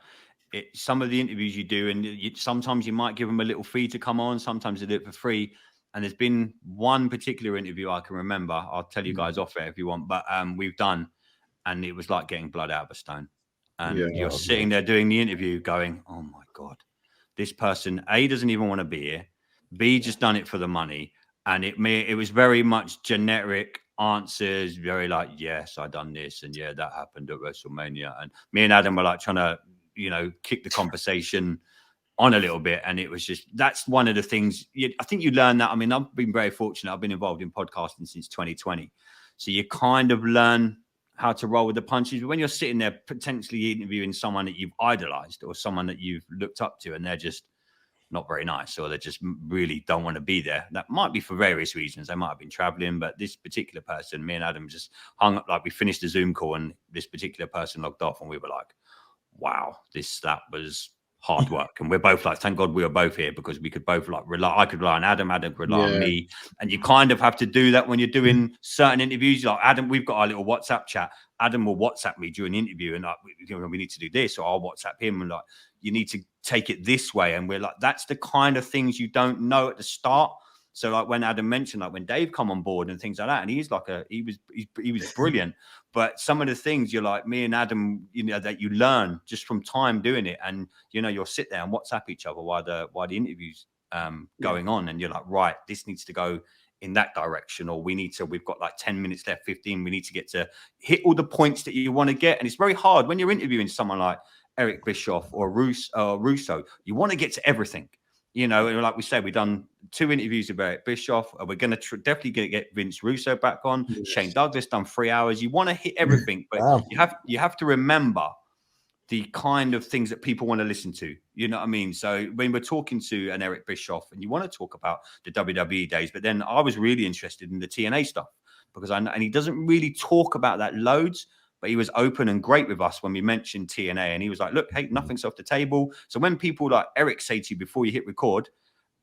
Some of the interviews you do, and sometimes you might give them a little fee to come on, sometimes they do it for free. And there's been one particular interview I can remember. I'll tell you guys off air if you want, but we've done. And it was like getting blood out of a stone. And you're sitting there doing the interview going, oh my God, this person, A, doesn't even want to be here. B, just done it for the money. And it was very much generic answers, very like, yes, I done this. And yeah, that happened at WrestleMania. And me and Adam were like trying to, kick the conversation on a little bit. And it was just, that's one of the things, I think you learn that. I mean, I've been very fortunate. I've been involved in podcasting since 2020. So you kind of learn how to roll with the punches. But when you're sitting there potentially interviewing someone that you've idolized or someone that you've looked up to and they're just not very nice or they just really don't want to be there, that might be for various reasons. They might have been traveling, but this particular person, me and Adam just hung up, like we finished the Zoom call and this particular person logged off and we were like, wow, that was hard work. And we're both like, thank God we were both here because we could both like rely. I could rely on Adam could rely on me. And you kind of have to do that when you're doing certain interviews. Like Adam, we've got our little WhatsApp chat. Adam will WhatsApp me during the interview and like, we need to do this, or I'll WhatsApp him and like, you need to take it this way. And we're like, that's the kind of things you don't know at the start. So like when Adam mentioned, like when Dave come on board and things like that, and he's like he was brilliant. But some of the things you're like, me and Adam, that you learn just from time doing it, and you'll sit there and WhatsApp each other while the interview's going on, and you're like, right, this needs to go in that direction, or we've got like 10 minutes left, 15. We need to get to hit all the points that you want to get, and it's very hard when you're interviewing someone like Eric Bischoff or Russo. You want to get to everything. you know, and like we said, we've done 2 interviews with Eric Bischoff. We're going to definitely going to get Vince Russo back on. Yes. Shane Douglas done 3 hours. You want to hit everything, but you have to remember the kind of things that people want to listen to. You know what I mean? So when we're talking to an Eric Bischoff and you want to talk about the WWE days, but then I was really interested in the TNA stuff because and he doesn't really talk about that loads, but he was open and great with us when we mentioned TNA. And he was like, look, hey, nothing's off the table. So when people like Eric say to you before you hit record,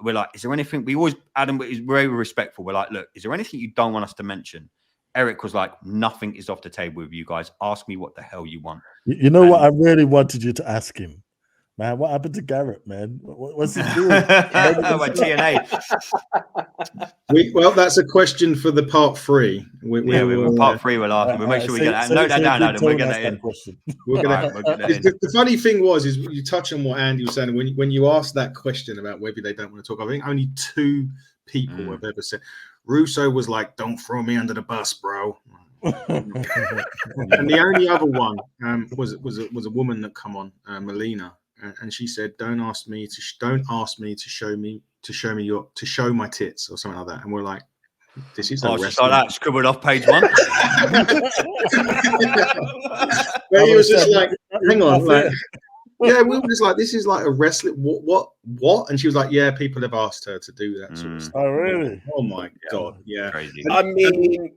we're like, is there anything we always, Adam is very respectful. We're like, look, is there anything you don't want us to mention? Eric was like, nothing is off the table with you guys. Ask me what the hell you want. You know what I really wanted you to ask him? Man, what happened to Garrett, man? What's he doing? TNA. Well, that's a question for the part 3. Part 3 we'll ask. We'll make sure we get that. Note that down, Adam. We'll get that in. We'll get that. The funny thing is you touch on what Andy was saying. When you asked that question about whether they don't want to talk, I think only 2 people have ever said. Russo was like, "Don't throw me under the bus, bro." And the only other one was a woman that come on, Melina, and she said, "Don't ask me to show my tits or something like that." And we're like, "This is like that scribbled off page 1." But he was just like, "Hang on, like." Yeah, we were just like, this is like a wrestling. What? And she was like, yeah, people have asked her to do that sort of stuff. Oh, really? Oh my god, yeah. Crazy. I mean,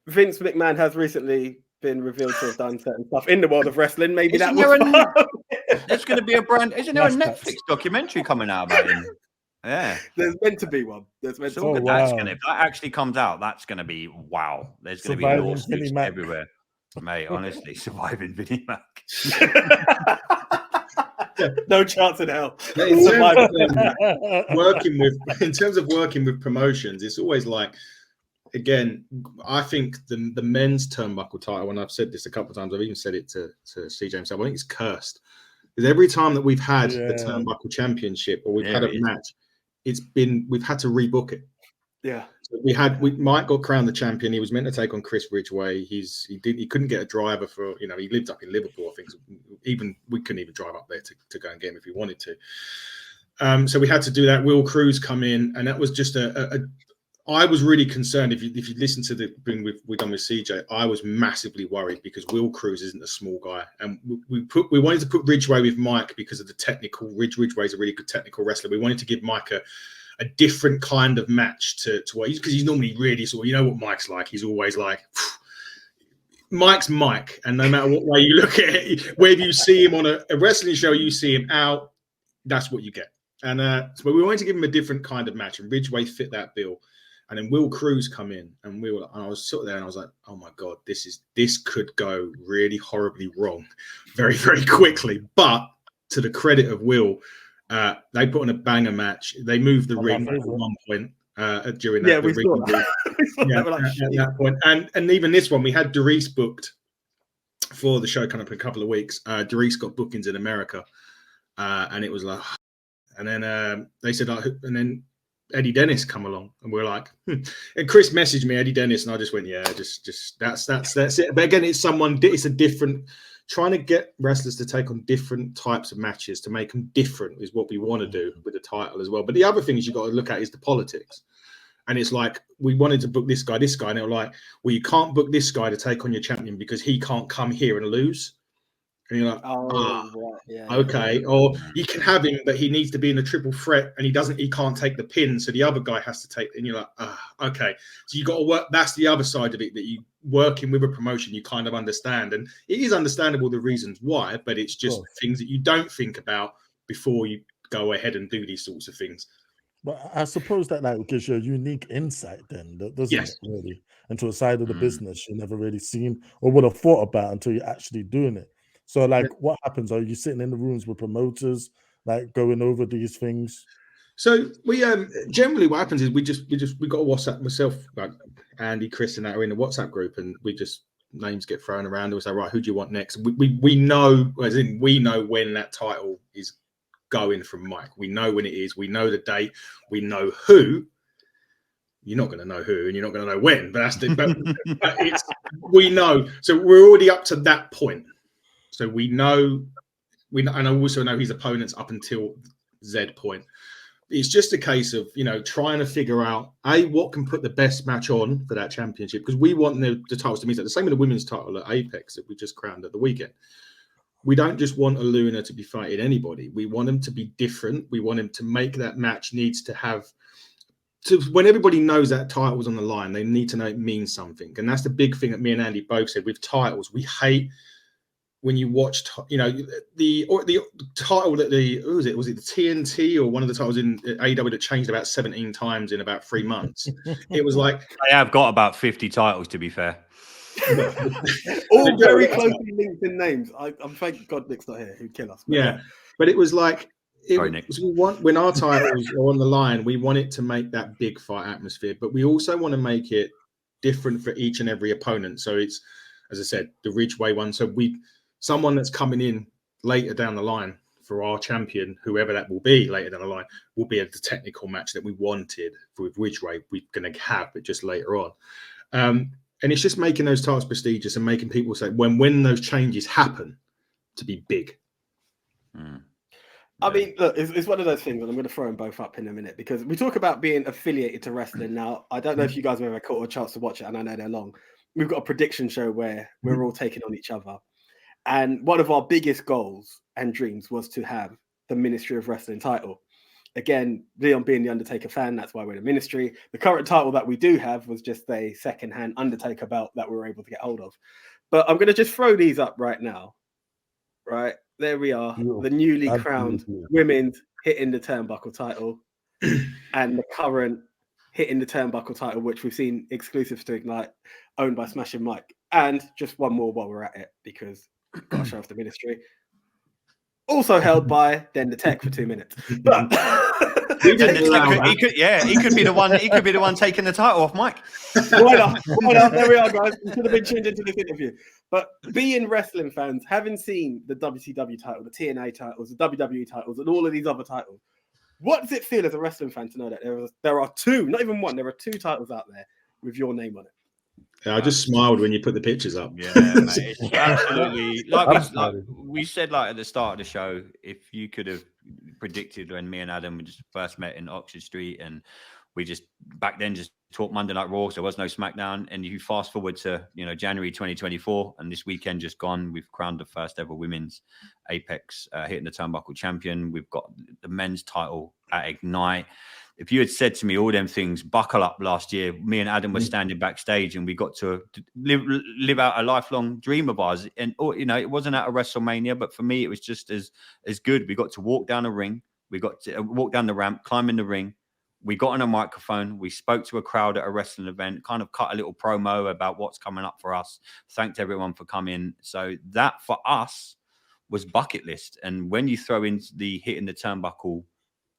Vince McMahon has recently been revealed to have done certain stuff in the world of wrestling. Maybe there's going to be a brand. Isn't there a Netflix documentary coming out about him? Yeah, there's meant to be one. There's meant to be. If that actually comes out, that's going to be wow. There's going to be lawsuits everywhere, mate. Honestly, surviving Vinnie Mac. No chance in hell. In terms of working with promotions, it's always like, again, I think the men's turnbuckle title, and I've said this a couple of times, I've even said it to CJ himself, I think it's cursed. Because every time that we've had the turnbuckle championship or we've had a match, we've had to rebook it. Yeah. Mike got crowned the champion. He was meant to take on Chris Ridgway. He couldn't get a driver for, he lived up in Liverpool, I think. We couldn't even drive up there to go and get him if we wanted to. So we had to do that. Will Cruz come in, and that was just I was really concerned. If you listen to the thing we've done with CJ, I was massively worried because Will Cruz isn't a small guy, and we wanted to put Ridgway with Mike because of the technical. Ridgway's a really good technical wrestler. We wanted to give Mike a different kind of match to what because he's normally really sort of, what Mike's like. He's always like, Mike's Mike. And no matter what way you look at it, whether you see him on a wrestling show, you see him out, that's what you get. And so we wanted to give him a different kind of match, and Ridgway fit that bill. And then Will Cruz come in, and I was sort of there, and I was like, oh my God, this could go really horribly wrong very, very quickly. But to the credit of Will, they put on a banger match. They moved the ring at one point during that. Yeah, we saw that. At that point. And even this one, we had Doris booked for the show coming up in a couple of weeks. Doris got bookings in America, and it was like, and then they said, and then Eddie Dennis come along, and we're like, And Chris messaged me Eddie Dennis, and I just went, yeah, just that's it. But again, it's a different. Trying to get wrestlers to take on different types of matches to make them different is what we want to do with the title as well. But the other thing you've got to look at is the politics. And it's like, we wanted to book this guy, and they were like, well, you can't book this guy to take on your champion because he can't come here and lose. And you're like, okay. Or you can have him, but he needs to be in a triple threat, and he can't take the pin, so the other guy has to take. And you're like, okay. So you got to work. That's the other side of it, that you working with a promotion, you kind of understand, and it is understandable the reasons why, but it's just things that you don't think about before you go ahead and do these sorts of things. But I suppose that gives you a unique insight, then, doesn't it? Really, into a side of the business you never really seen or would have thought about until you're actually doing it. So, what happens? Are you sitting in the rooms with promoters, going over these things? So we generally what happens is we got a WhatsApp, myself, like Andy, Chris, and that are in the WhatsApp group, and we just names get thrown around. And we say, right, who do you want next? We know, as in we know when that title is going from Mike. We know when it is. We know the date. We know who. You're not going to know who, and you're not going to know when. But we know. So we're already up to that point. So we know, and I also know his opponents up until Z point. it's just a case of, trying to figure out, what can put the best match on for that championship, because we want the titles to mean that. The same with the women's title at Apex that we just crowned at the weekend. We don't just want a Luna to be fighting anybody. We want them to be different. We want them to make that match needs to have, when everybody knows that title's on the line, they need to know it means something. And that's the big thing that me and Andy both said with titles. We hate when you watched, the title that was it the TNT or one of the titles in AEW that changed about 17 times in about 3 months. It was like, I have got about 50 titles, to be fair. All very closely linked in names. I'm thank God Nick's not here, who'd kill us. But it was like, when our titles are on the line, we want it to make that big fight atmosphere, but we also want to make it different for each and every opponent. So it's, as I said, the Ridgeway one. So someone that's coming in later down the line for our champion, whoever that will be later down the line, will be the technical match that we wanted with Ridgeway. We're going to have it just later on. And it's just making those titles prestigious and making people say, when those changes happen, to be big. I mean, look, it's one of those things, and I'm going to throw them both up in a minute, because we talk about being affiliated to wrestling. Now, I don't know if you guys have ever caught a chance to watch it, and I know they're long. We've got a prediction show where we're all taking on each other. And one of our biggest goals and dreams was to have the Ministry of Wrestling title. Again, Leon being the Undertaker fan, that's why we're the Ministry. The current title that we do have was just a second-hand Undertaker belt that we were able to get hold of. But I'm going to just throw these up right now. Right, there we are. The newly crowned women's Hitting the Turnbuckle title and the current Hitting the Turnbuckle title, which we've seen exclusive to Ignite, owned by Smashing Mike. And just one more while we're at it, because we've got to show off the Ministry. Also held by Den the Tech for 2 minutes. But he could be the one. He could be the one taking the title off Mike. Why not? There we are, guys. We should have been tuned into this interview. But being wrestling fans, having seen the WCW title, the TNA titles, the WWE titles, and all of these other titles, what does it feel as a wrestling fan to know that there are two, not even one, there are two titles out there with your name on it? Yeah, I just smiled when you put the pictures up. Yeah, mate, it's absolutely like we said at the start of the show. If you could have predicted when me and Adam we just first met in Oxford Street, and we just back then just talked Monday Night Raw, so there was no SmackDown, and you fast forward to January 2024, and this weekend just gone, we've crowned the first ever women's Apex Hitting the Turnbuckle champion. We've got the men's title at Ignite. If you had said to me all them things, buckle up last year, me and Adam were standing backstage and we got to live out a lifelong dream of ours. And, it wasn't at a WrestleMania, but for me, it was just as good. We got to walk down a ring. We got to walk down the ramp, climb in the ring. We got on a microphone. We spoke to a crowd at a wrestling event, kind of cut a little promo about what's coming up for us. Thanked everyone for coming. So that for us was bucket list. And when you throw in the Hitting the Turnbuckle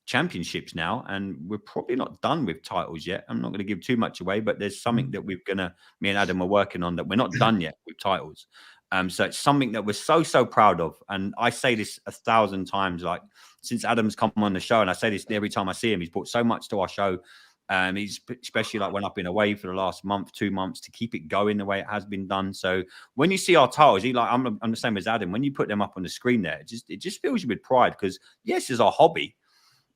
championships now, and we're probably not done with titles yet. I'm not going to give too much away, but there's something that me and Adam are working on that we're not done yet with titles. So it's something that we're so proud of. And I say this 1,000 times, like since Adam's come on the show, and I say this every time I see him, he's brought so much to our show. He's especially like when I've been away for the last month, 2 months to keep it going the way it has been done. So when you see our titles, I'm the same as Adam. When you put them up on the screen there, it just fills you with pride, because yes, it's our hobby,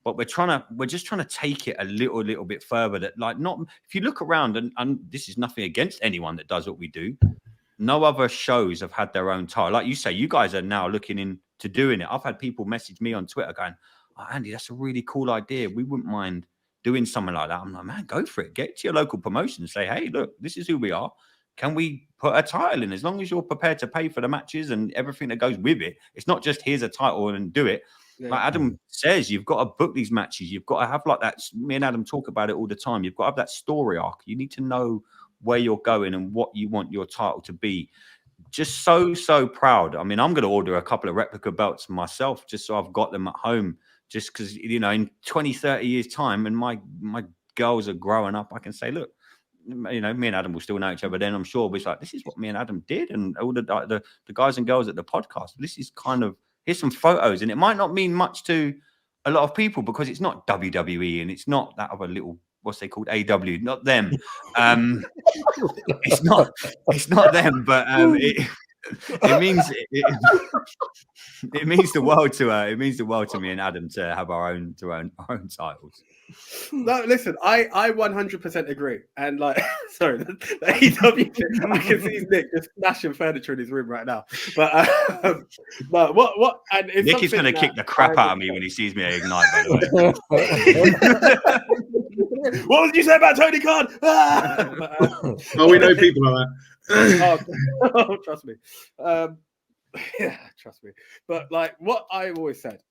but we're just trying to take it a little bit further. That if you look around, and this is nothing against anyone that does what we do, no other shows have had their own title. Like you say, you guys are now looking into doing it. I've had people message me on Twitter going, "Oh, Andy, that's a really cool idea. We wouldn't mind doing something like that." I'm like, man, go for it. Get to your local promotion and say, hey, look, this is who we are. Can we put a title in? As long as you're prepared to pay for the matches and everything that goes with it. It's not just here's a title and do it. Yeah. Like Adam says, you've got to book these matches. You've got to have like that. Me and Adam talk about it all the time. You've got to have that story arc. You need to know where you're going and what you want your title to be. Just so proud. I mean, I'm going to order a couple of replica belts myself just so I've got them at home. Just because, in 20, 30 years' time, and my girls are growing up, I can say, look, me and Adam will still know each other then, I'm sure. But it's like, this is what me and Adam did. And all the guys and girls at the podcast, this is kind of, here's some photos. And it might not mean much to a lot of people because it's not WWE and it's not that other little, what's they called, AW, not them. It's not them, but it means the world to it means the world to me and Adam to have our own titles. No, listen, I 100% agree. And like, sorry, the AEW thing, I can see Nick just smashing furniture in his room right now. But what? And it's Nick is going to kick the crap out of me when he sees me at Ignite. By the way, what did you say about Tony Khan? Oh, we know people like that. Oh, trust me. Yeah, trust me. But like what I've always said,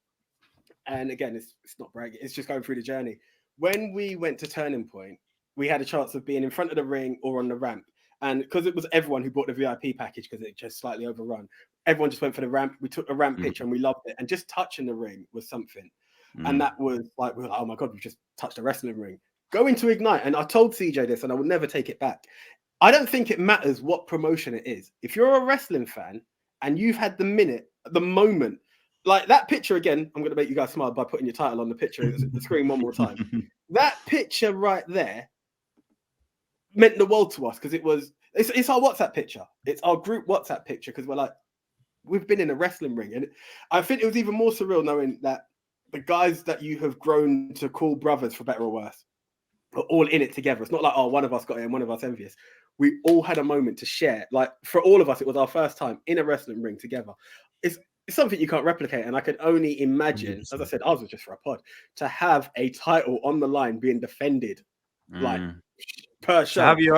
and again, it's not bragging, it's just going through the journey. When we went to Turning Point, we had a chance of being in front of the ring or on the ramp. And because it was everyone who bought the VIP package, because it just slightly overrun, everyone just went for the ramp. We took the ramp picture and we loved it. And just touching the ring was something. And that was like, we were like, oh my God, we've just touched the wrestling ring. Going to Ignite, and I told CJ this and I will never take it back. I don't think it matters what promotion it is. If you're a wrestling fan and you've had the moment, like that picture again, I'm going to make you guys smile by putting your title on the picture, the screen one more time. That picture right there meant the world to us because it's our WhatsApp picture. It's our group WhatsApp picture because we're like, we've been in a wrestling ring. And I think it was even more surreal knowing that the guys that you have grown to call brothers, for better or worse, are all in it together. It's not like, oh, one of us got it and one of us envious. We all had a moment to share. Like for all of us, it was our first time in a wrestling ring together. It's something you can't replicate. And I could only imagine, 100%. As I said, ours was just for a pod, to have a title on the line being defended like per show. To have your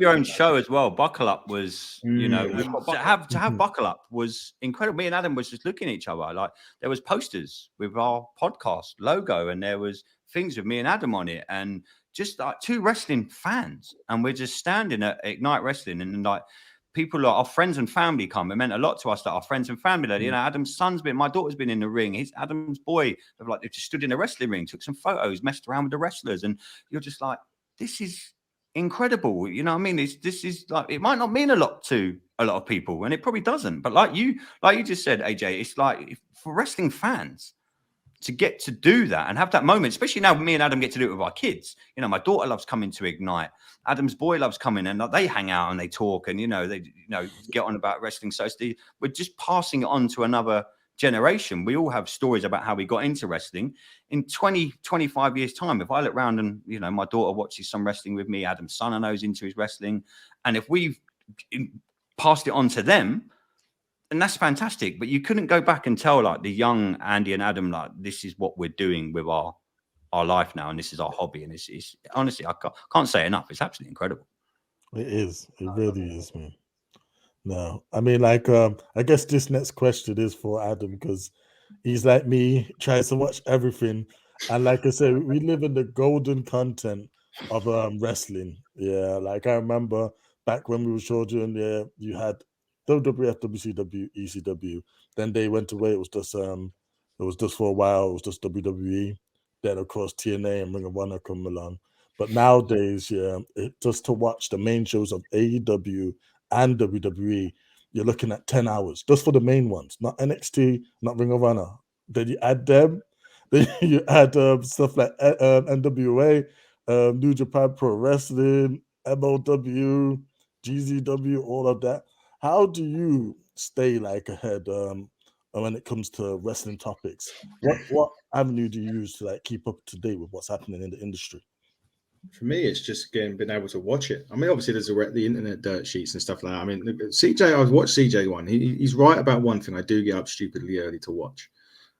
own show as well. Buckle Up was, to have Buckle Up was incredible. Me and Adam was just looking at each other. Like there was posters with our podcast logo and there was things with me and Adam on it. And just like two wrestling fans. And we're just standing at Ignite Wrestling and like, people, our friends and family come. It meant a lot to us that our friends and family, like, Adam's son's been, my daughter's been in the ring. Adam's boy, they just stood in a wrestling ring, took some photos, messed around with the wrestlers. And you're just like, this is incredible. You know what I mean? This is like, it might not mean a lot to a lot of people and it probably doesn't. But like you just said, AJ, it's like for wrestling fans to get to do that and have that moment, especially now me and Adam get to do it with our kids. My daughter loves coming to Ignite. Adam's boy loves coming and they hang out and they talk and, they get on about wrestling. So we're just passing it on to another generation. We all have stories about how we got into wrestling. In 20, 25 years time, if I look around and, my daughter watches some wrestling with me, Adam's son I know is into his wrestling. And if we've passed it on to them, and that's fantastic, but you couldn't go back and tell like the young Andy and Adam, like this is what we're doing with our life now. And this is our hobby. And it's honestly, I can't say enough. It's absolutely incredible. It is. It really is, man. No, I mean, like, I guess this next question is for Adam because he's like me, tries to watch everything. And like I said, we live in the golden content of wrestling. Yeah, like I remember back when we were children, you had WWF, WCW, ECW. Then they went away. It was just for a while. It was just WWE. Then of course TNA and Ring of Honor come along. But nowadays, just to watch the main shows of AEW and WWE, you're looking at 10 hours just for the main ones, not NXT, not Ring of Honor. Then you add them. Then you add stuff like NWA, New Japan Pro Wrestling, MOW, GZW, all of that. How do you stay like ahead when it comes to wrestling topics? What avenue do you use to like keep up to date with what's happening in the industry? For me, it's just again being able to watch it. I mean, obviously there's the internet dirt sheets and stuff like that. I mean, CJ, I've watched CJ one. He's right about one thing. I do get up stupidly early to watch,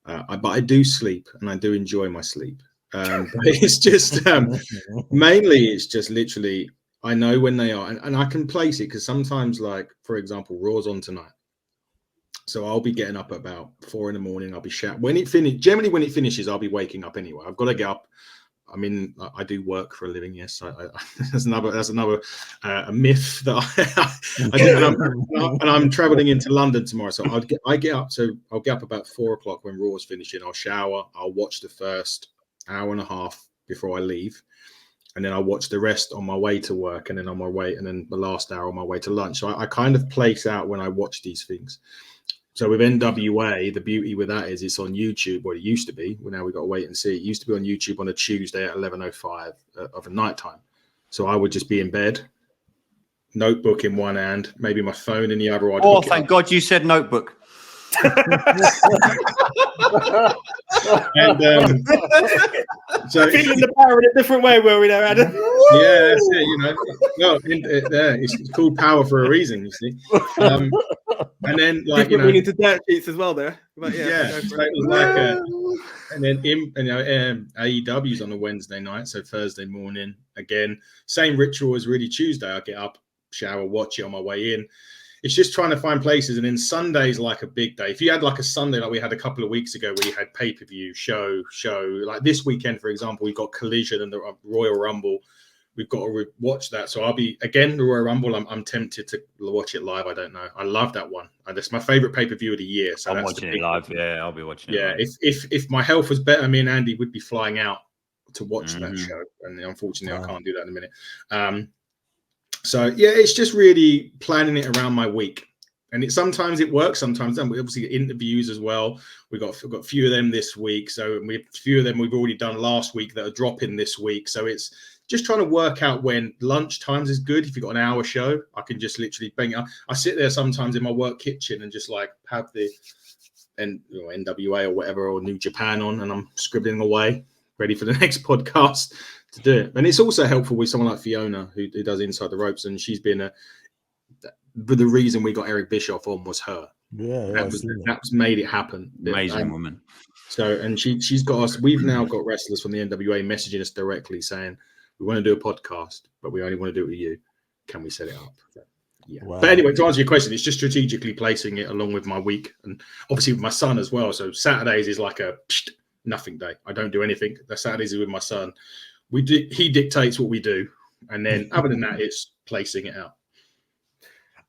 but I do sleep and I do enjoy my sleep. But it's just mainly it's just literally. I know when they are, and I can place it because sometimes, like, for example, Raw's on tonight. So I'll be getting up at about 4 a.m. I'll be shouting. Generally when it finishes, I'll be waking up anyway. I've got to get up. I mean, I do work for a living, yes. That's another a myth that I do. And I'm traveling into London tomorrow. So I'll get up about 4 o'clock when Raw's finishing. I'll shower. I'll watch the first hour and a half before I leave. And then I watch the rest on my way to work, and then the last hour on my way to lunch. So I kind of place out when I watch these things. So with NWA, the beauty with that is it's on YouTube. Well, it used to be. Well, now we've got to wait and see. It used to be on YouTube on a Tuesday at 11:05 of a nighttime. So I would just be in bed, notebook in one hand, maybe my phone in the other. Oh, thank God you said notebook. And so feeling the power in a different way, were we there, Adam? Yeah, that's it. You know, well, it's called power for a reason. You see, and then like different meaning to dirt sheets as well there. But so it was like and then AEW's on a Wednesday night, so Thursday morning again, same ritual as really Tuesday. I get up, shower, watch it on my way in. It's just trying to find places, and then Sunday's like a big day. If you had like a Sunday like we had a couple of weeks ago, where you had pay-per-view, show, like this weekend, for example, we've got Collision and the Royal Rumble. We've got to watch that. So I'll be again the Royal Rumble. I'm tempted to watch it live. I don't know. I love that one. That's my favorite pay-per-view of the year. So I'm watching it live. Yeah, I'll be watching it. Yeah, if my health was better, me and Andy would be flying out to watch that show. And unfortunately, I can't do that in a minute. So yeah, it's just really planning it around my week. And sometimes it works, sometimes we obviously get interviews as well. We've got a few of them this week. So a few of them we've already done last week that are dropping this week. So it's just trying to work out when lunch times is good. If you've got an hour show, I can just literally bang it. I sit there sometimes in my work kitchen and just like have the NWA or whatever or New Japan on, and I'm scribbling away, ready for the next podcast to do it. And it's also helpful with someone like Fiona who does Inside the Ropes, and she's been but the reason we got Eric Bischoff on was her. That's made it happen. Amazing woman. So, and she's got us. We've now got wrestlers from the NWA messaging us directly saying, we want to do a podcast, but we only want to do it with you. Can we set it up? Yeah. Wow. But anyway, to answer your question, it's just strategically placing it along with my week, and obviously with my son as well. So Saturdays is like a nothing day. I don't do anything. The Saturdays is with my son. He dictates what we do, and then other than that, it's placing it out.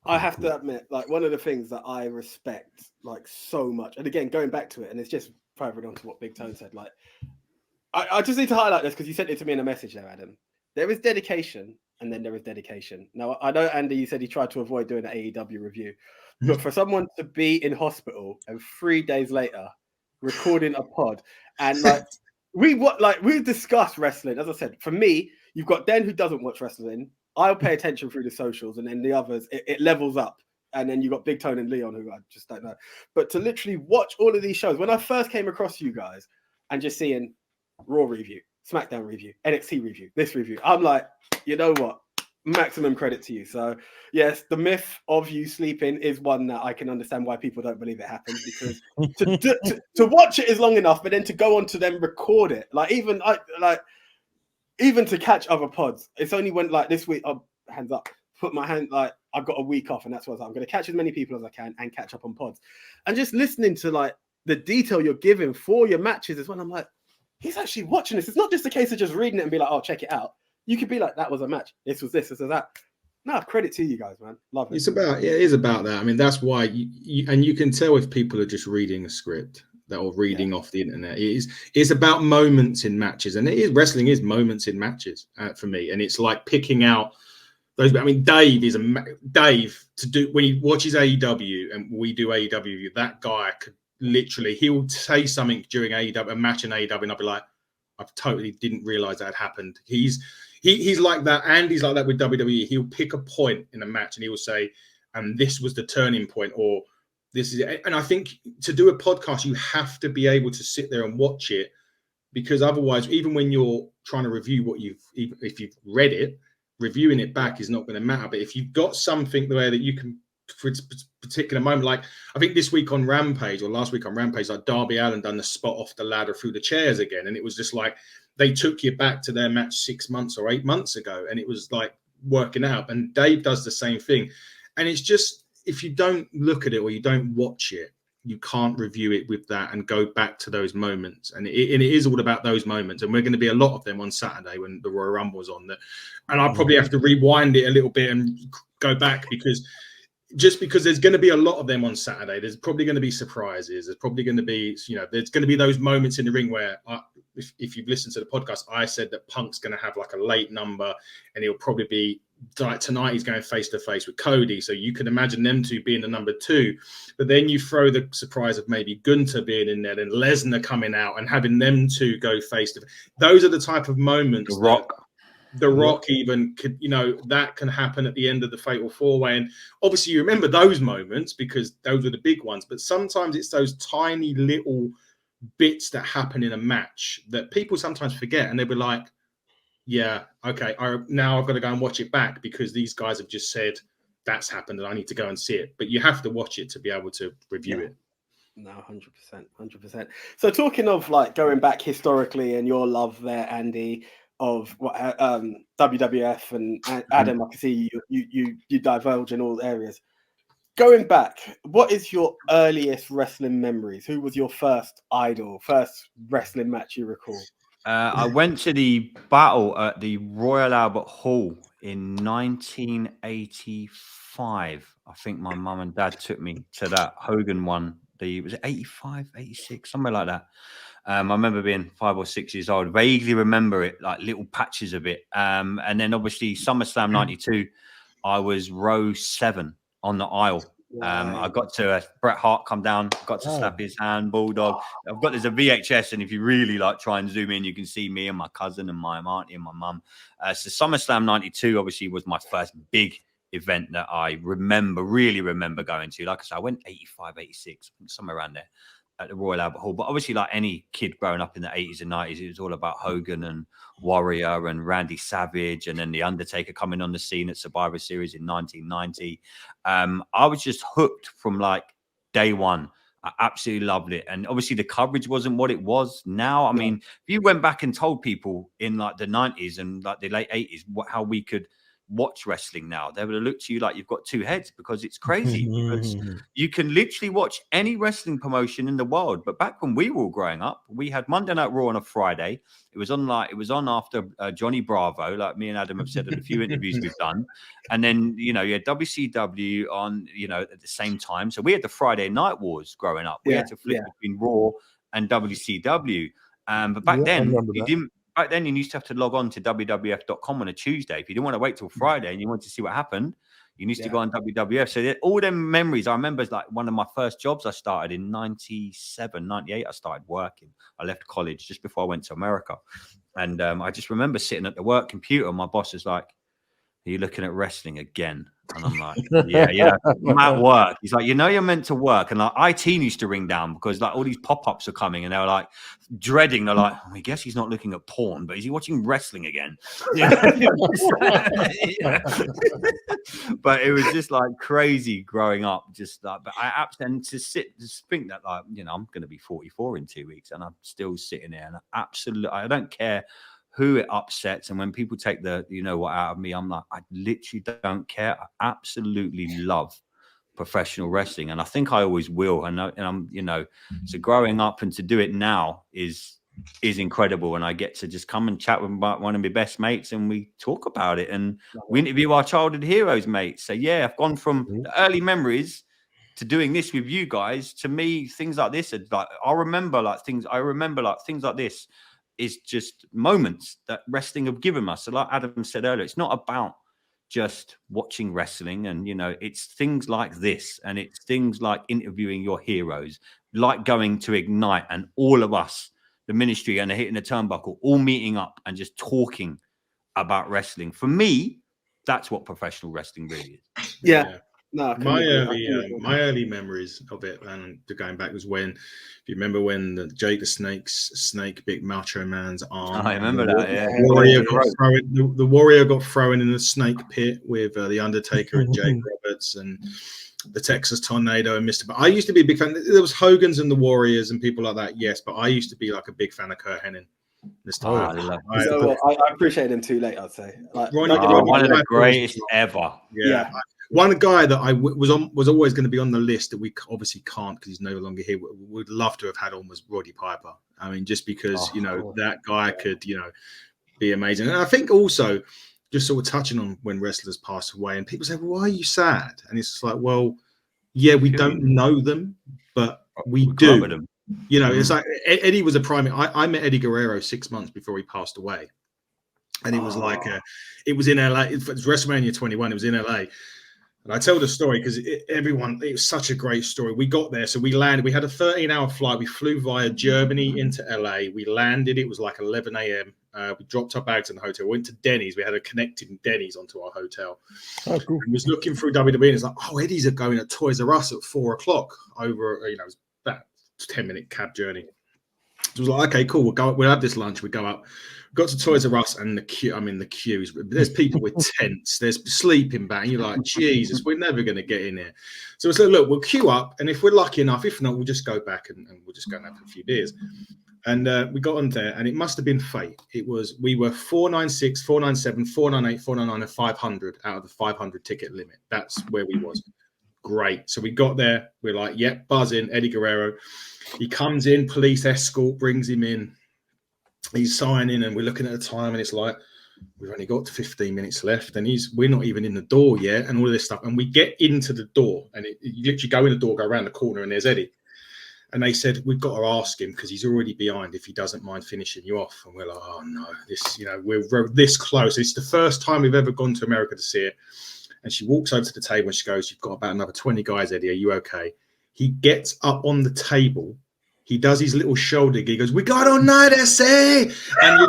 I have to admit, like, one of the things that I respect like so much, and again going back to it, and it's just further on to what BigTone said, like I just need to highlight this because you sent it to me in a message there, Adam. There is dedication, and then there is dedication. Now, I know, Andy, you said he tried to avoid doing an AEW review, but for someone to be in hospital and 3 days later recording a pod, and like we discussed wrestling. As I said, for me, you've got Den who doesn't watch wrestling. I'll pay attention through the socials, and then the others, it levels up. And then you got BigTone and Leon, who I just don't know. But to literally watch all of these shows, when I first came across you guys and just seeing Raw review, SmackDown review, NXT review, this review, I'm like, you know what? Maximum credit to you. So yes, the myth of you sleeping is one that I can understand why people don't believe it happened, because to watch it is long enough, but then to go on to then record it, even to catch other pods, it's only when like this week, hands up, put my hand, like I've got a week off, and that's what I'm going to catch as many people as I can and catch up on pods, and just listening to like the detail you're giving for your matches is when I'm like, he's actually watching this. It's not just a case of just reading it and be like, oh, check it out. You could be like, that was a match. This was this, this was that. No, credit to you guys, man. Love it. It is about that. I mean, that's why you can tell if people are just reading a script or reading off the internet. It's about moments in matches, and wrestling is moments in matches for me. And it's like picking out those. I mean, Dave to do when he watches AEW and we do AEW. That guy could literally, he'll say something during AEW, a match in AEW, and I'll be like, I totally didn't realize that had happened. He's like that, and he's like that with WWE. He'll pick a point in a match and he will say, and this was the turning point, or this is it. And I think to do a podcast, you have to be able to sit there and watch it, because otherwise, even when you're trying to review if you've read it, reviewing it back is not going to matter. But if you've got something there that you can, for a particular moment, like I think this week on Rampage or last week on Rampage, like Darby Allin done the spot off the ladder through the chairs again, and it was just like they took you back to their match 6 months or 8 months ago, and it was like working out. And Dave does the same thing, and it's just, if you don't look at it or you don't watch it, you can't review it with that and go back to those moments. And it is all about those moments. And we're going to be a lot of them on Saturday when the Royal Rumble was on. And I'll probably have to rewind it a little bit and go back, because there's going to be a lot of them on Saturday. There's probably going to be surprises. There's probably going to be, there's going to be those moments in the ring where, if you've listened to the podcast, I said that Punk's going to have like a late number, and he'll probably be like tonight he's going face to face with Cody. So you can imagine them two being the number two. But then you throw the surprise of maybe Gunther being in there and Lesnar coming out and having them two go face to face. Those are the type of moments. The Rock. The Rock even could, that can happen at the end of the Fatal 4-Way. And obviously you remember those moments because those were the big ones. But sometimes it's those tiny little bits that happen in a match that people sometimes forget. And they'll be like, yeah, okay, now I've got to go and watch it back because these guys have just said that's happened and I need to go and see it. But you have to watch it to be able to review it. No, 100%. So talking of like going back historically and your love there, Andy, of what WWF and Adam, I can see you divulge in all areas. Going back, what is your earliest wrestling memories? Who was your first idol, first wrestling match you recall? I went to the battle at the Royal Albert Hall in 1985. I think my mum and dad took me to that Hogan one. Was it 85, 86, somewhere like that. I remember being 5 or 6 years old. Vaguely remember it, like little patches of it. And then obviously SummerSlam 92, I was row 7 on the aisle. I got to Bret Hart come down, got to slap his hand, Bulldog. There's a VHS, and if you really like try and zoom in, you can see me and my cousin and my auntie and my mum. So SummerSlam 92 obviously was my first big event that I really remember going to. Like I said, I went 85, 86, somewhere around there at the Royal Albert Hall. But obviously, like any kid growing up in the 80s and 90s, it was all about Hogan and Warrior and Randy Savage, and then The Undertaker coming on the scene at Survivor Series in 1990. I was just hooked from like day one. I absolutely loved it. And obviously the coverage wasn't what it was now. I mean, if you went back and told people in like the 90s and like the late 80s how we could watch wrestling now, they would have looked to you like you've got two heads, because it's crazy. Because you can literally watch any wrestling promotion in the world. But back when we were all growing up, we had Monday Night Raw on a Friday. It was on after Johnny Bravo, like me and Adam have said in a few interviews we've done. And then, you had WCW on, at the same time. So we had the Friday Night Wars growing up. We had to flip between Raw and WCW. But back then, you didn't. Back then, you used to have to log on to WWF.com on a Tuesday. If you didn't want to wait till Friday and you wanted to see what happened, you used to go on WWF. So all them memories, I remember, like one of my first jobs I started in 97, 98. I started working. I left college just before I went to America. And I just remember sitting at the work computer. And my boss is like, "Are you looking at wrestling again?" And I'm like, yeah, I'm at work. He's like, you're meant to work. And like IT used to ring down because like all these pop-ups are coming and they were like dreading. They're like, I guess he's not looking at porn, but is he watching wrestling again? But it was just like crazy growing up. Just like, but I and to think that like, I'm going to be 44 in 2 weeks and I'm still sitting there, and I don't care who it upsets. And when people take the what out of me, I'm like, I literally don't care. I absolutely love professional wrestling, and I think I always will. And I'm so growing up and to do it now is incredible. And I get to just come and chat with one of my best mates, and we talk about it, and we interview our childhood heroes, mates. So yeah, I've gone from the early memories to doing this with you guys. To me, things like this are like, I remember things like this is just moments that wrestling have given us. So like Adam said earlier, it's not about just watching wrestling, and it's things like this, and it's things like interviewing your heroes, like going to Ignite and all of us, the ministry and the Hitting the Turnbuckle, all meeting up and just talking about wrestling. For me, that's what professional wrestling really is. Yeah. No, my early memories of it, and going back, was when, if you remember, when Jake the Snake Big Macho Man's arm. I remember that. Yeah, the Warrior got thrown in the snake pit with the Undertaker and Jake Roberts and the Texas Tornado and Mr. But I used to be a big fan. There was Hogan's and the Warriors and people like that, yes, but I used to be like a big fan of Kurt Hennig. I appreciate him too late, I'd say. Like, one of the greatest ever. Yeah. One guy that I was always going to be on the list that we obviously can't because he's no longer here. Would love to have had on was Roddy Piper. I mean, just because that guy could be amazing. And I think also just sort of touching on when wrestlers pass away, and people say, "Well, why are you sad?" And it's just like, well, yeah, we don't know them, but we do. It's like Eddie was a prime. I met Eddie Guerrero 6 months before he passed away, and it was like it was in LA. It was WrestleMania 21. It was in LA. And I tell the story because it was such a great story. We got there, so we landed. We had a 13-hour flight. We flew via Germany into LA. We landed. It was like 11 a.m. We dropped our bags in the hotel. Went to Denny's. We had a connecting Denny's onto our hotel. Oh, cool. And was looking through WWE, and it's like, oh, Eddie's are going at Toys R Us at 4:00 over. It was about 10-minute cab journey. So it was like, okay, cool. We'll have this lunch. We go up. Got to Toys R Us, and the queue. I mean, the queues. There's people with tents. There's sleeping bag. And you're like, Jesus, we're never going to get in here. So it's like, look, we'll queue up, and if we're lucky enough, if not, we'll just go back and we'll just go and have a few beers. And we got on there, and it must have been fate. We were 496, 497, 498, 499, and 500 out of the 500 ticket limit. That's where we was. Great. So we got there. We're like, yep, buzzing. Eddie Guerrero. He comes in, police escort brings him in. He's signing, and we're looking at the time, and it's like, we've only got 15 minutes left, and we're not even in the door yet, and all of this stuff. And we get into the door, and you literally go in the door, go around the corner, and there's Eddie. And they said, we've got to ask him because he's already behind if he doesn't mind finishing you off. And we're like, oh no, we're this close. It's the first time we've ever gone to America to see it. And she walks over to the table and she goes, you've got about another 20 guys, Eddie. Are you okay? He gets up on the table. He does his little shoulder. He goes, we got all night, SA. And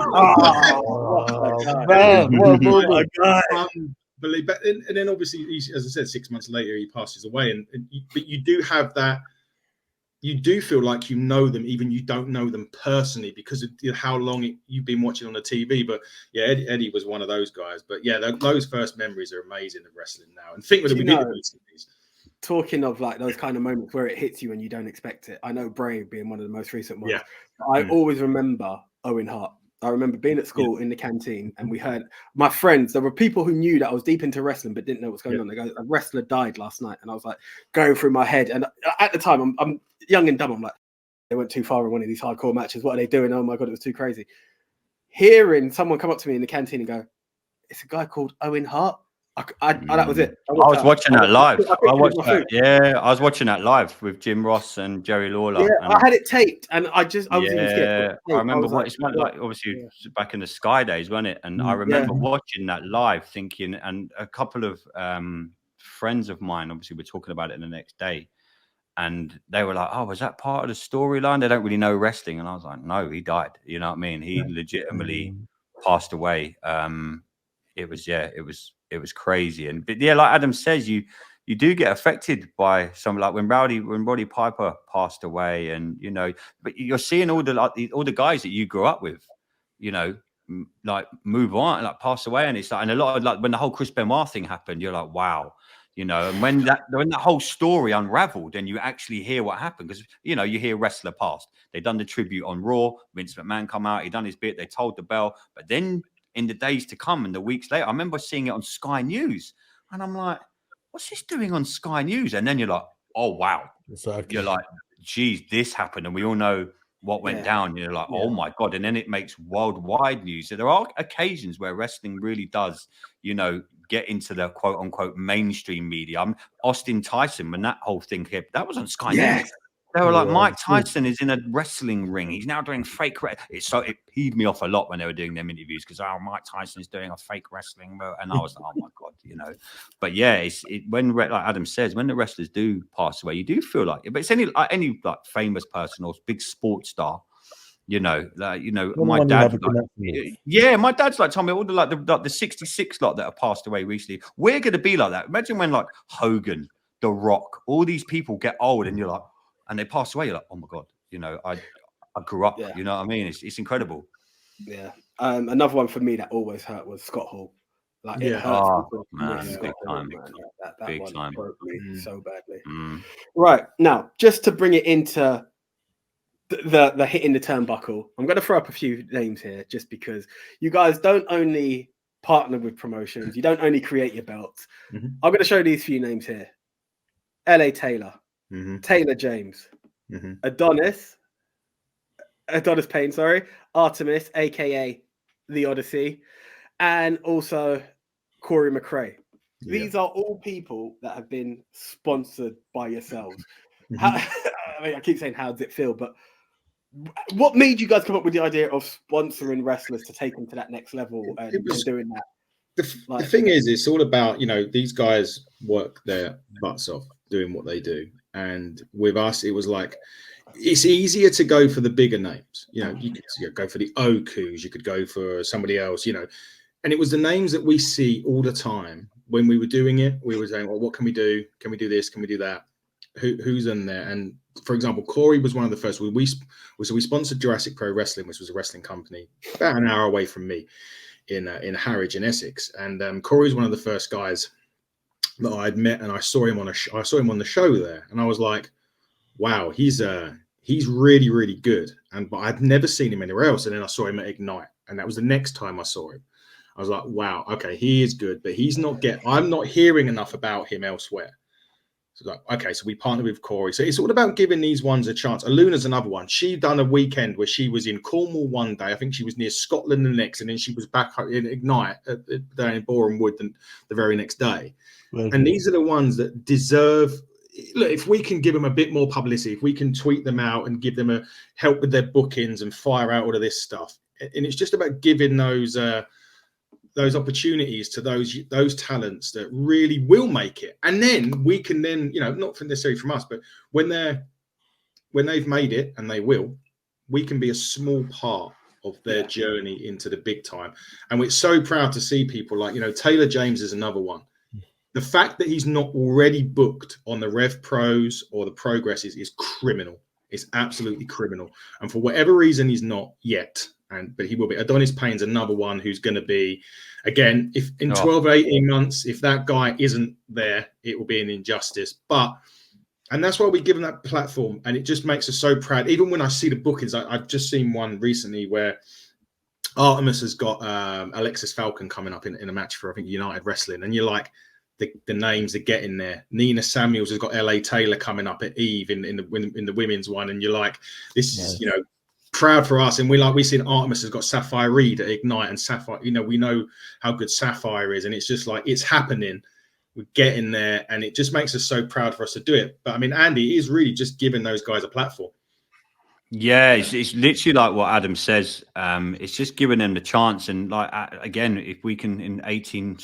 and then obviously, as I said, 6 months later, he passes away. But you do have that. You do feel like you know them, even you don't know them personally because of how long you've been watching on the TV. But yeah, Eddie was one of those guys. But yeah, those first memories are amazing of wrestling now. And think what we did in these things. Talking of like those kind of moments where it hits you and you don't expect it. I know Brave being one of the most recent ones. Yeah. I always remember Owen Hart. I remember being at school in the canteen and we heard my friends, there were people who knew that I was deep into wrestling but didn't know what's going on. They go, a wrestler died last night. And I was like going through my head. And at the time, I'm young and dumb. I'm like, they went too far in one of these hardcore matches. What are they doing? Oh my God, it was too crazy. Hearing someone come up to me in the canteen and go, it's a guy called Owen Hart. That was it. I was watching that live. I was watching that live with Jim Ross and Jerry Lawler. Yeah, I had it taped, and I was even scared. I remember obviously back in the Sky days, wasn't it? And I remember watching that live, thinking, and a couple of friends of mine, obviously, were talking about it the next day, and they were like, "Oh, was that part of the storyline? They don't really know wrestling." And I was like, "No, he died. You know what I mean? He legitimately passed away." It was crazy. But yeah, like Adam says, you do get affected by some, like when Roddy Piper passed away, and but you're seeing all the guys that you grew up with, like move on, like pass away, and it's like, and a lot of, like, when the whole Chris Benoit thing happened, you're like, wow, and when that whole story unraveled and you actually hear what happened, because you hear wrestler passed, they done the tribute on Raw, Vince McMahon come out, he done his bit, they told the bell, but then in the days to come and the weeks later, I remember seeing it on Sky News, and I'm like, what's this doing on Sky News? And then you're like, oh wow, exactly. You're like, geez, this happened, and we all know what went down. You're like, oh my God, and then it makes worldwide news. So there are occasions where wrestling really does, get into the quote unquote mainstream media. Austin Tyson, when that whole thing hit, that was on Sky News. They were like, Mike Tyson is in a wrestling ring. He's now doing fake. It peeved me off a lot when they were doing them interviews, because Mike Tyson is doing a fake wrestling, and I was like, oh my God, But yeah, when, like Adam says, when the wrestlers do pass away, you do feel like it. But it's any like famous person or big sports star. My dad. My dad's like told me all the 66 lot that have passed away recently. We're going to be like that. Imagine when like Hogan, The Rock, all these people get old, and you're like. And they pass away, you're like, oh my God, I grew up, you know what I mean? It's incredible. Yeah. Another one for me that always hurt was Scott Hall. Like, it hurts. Big time. That one broke me so badly. Right. Now, just to bring it into the hitting the turnbuckle, I'm going to throw up a few names here just because you guys don't only partner with promotions, you don't only create your belts. I'm going to show these few names here. LA Taylor. Taylor James, Adonis Payne, Artemis, aka The Odyssey, and also Corey McRae. These are all people that have been sponsored by yourselves. I keep saying, how does it feel? But what made you guys come up with the idea of sponsoring wrestlers to take them to that next level and doing that? The thing is, it's all about, these guys work their butts off doing what they do. And with us, it was like, it's easier to go for the bigger names. You know, you could go for the Okus, you could go for somebody else, you know. And it was the names that we see all the time when we were doing it. We were saying, well, what can we do? Can we do this? Can we do that? Who's in there? And for example, Corey was one of the first. We sponsored Jurassic Pro Wrestling, which was a wrestling company about an hour away from me in Harwich in Essex. And Corey's one of the first guys that I'd met, and I saw him on the show there, and I was like, wow, he's really, really good. But I'd never seen him anywhere else. And then I saw him at Ignite, and that was the next time I saw him. I was like, wow, okay, he is good, but I'm not hearing enough about him elsewhere. So like, okay, so we partnered with Corey. So it's all about giving these ones a chance. Aluna's another one. She done a weekend where she was in Cornwall one day. I think she was near Scotland the next, and then she was back in Ignite down in Boreham Wood the very next day. Mm-hmm. And these are the ones that deserve. Look, if we can give them a bit more publicity, if we can tweet them out and give them a help with their bookings and fire out all of this stuff, and it's just about giving those opportunities to those talents that really will make it, and then we can not necessarily from us, but when they've made it, and they will, we can be a small part of their journey into the big time. And we're so proud to see people like Taylor James is another one. The fact that he's not already booked on the Rev Pros or the Progresses is criminal. It's absolutely criminal. And for whatever reason, he's not yet. But he will be. Adonis Payne's another one who's going to be, again, if in 12 or 18 months, if that guy isn't there, it will be an injustice. And that's why we give him that platform. And it just makes us so proud. Even when I see the bookings, I've just seen one recently where Artemis has got Alexis Falcon coming up in a match for, I think, United Wrestling. And you're like, the names are getting there. Nina Samuels has got LA Taylor coming up at Eve in the women's one. And you're like, this is, proud for us. And we seen Artemis has got Sapphire Reed at Ignite, and Sapphire, we know how good Sapphire is, and it's just like, it's happening. We're getting there, and it just makes us so proud for us to do it. But I mean, Andy is really just giving those guys a platform. Yeah, it's literally like what Adam says. It's just giving them the chance. And like, again, if we can, in 18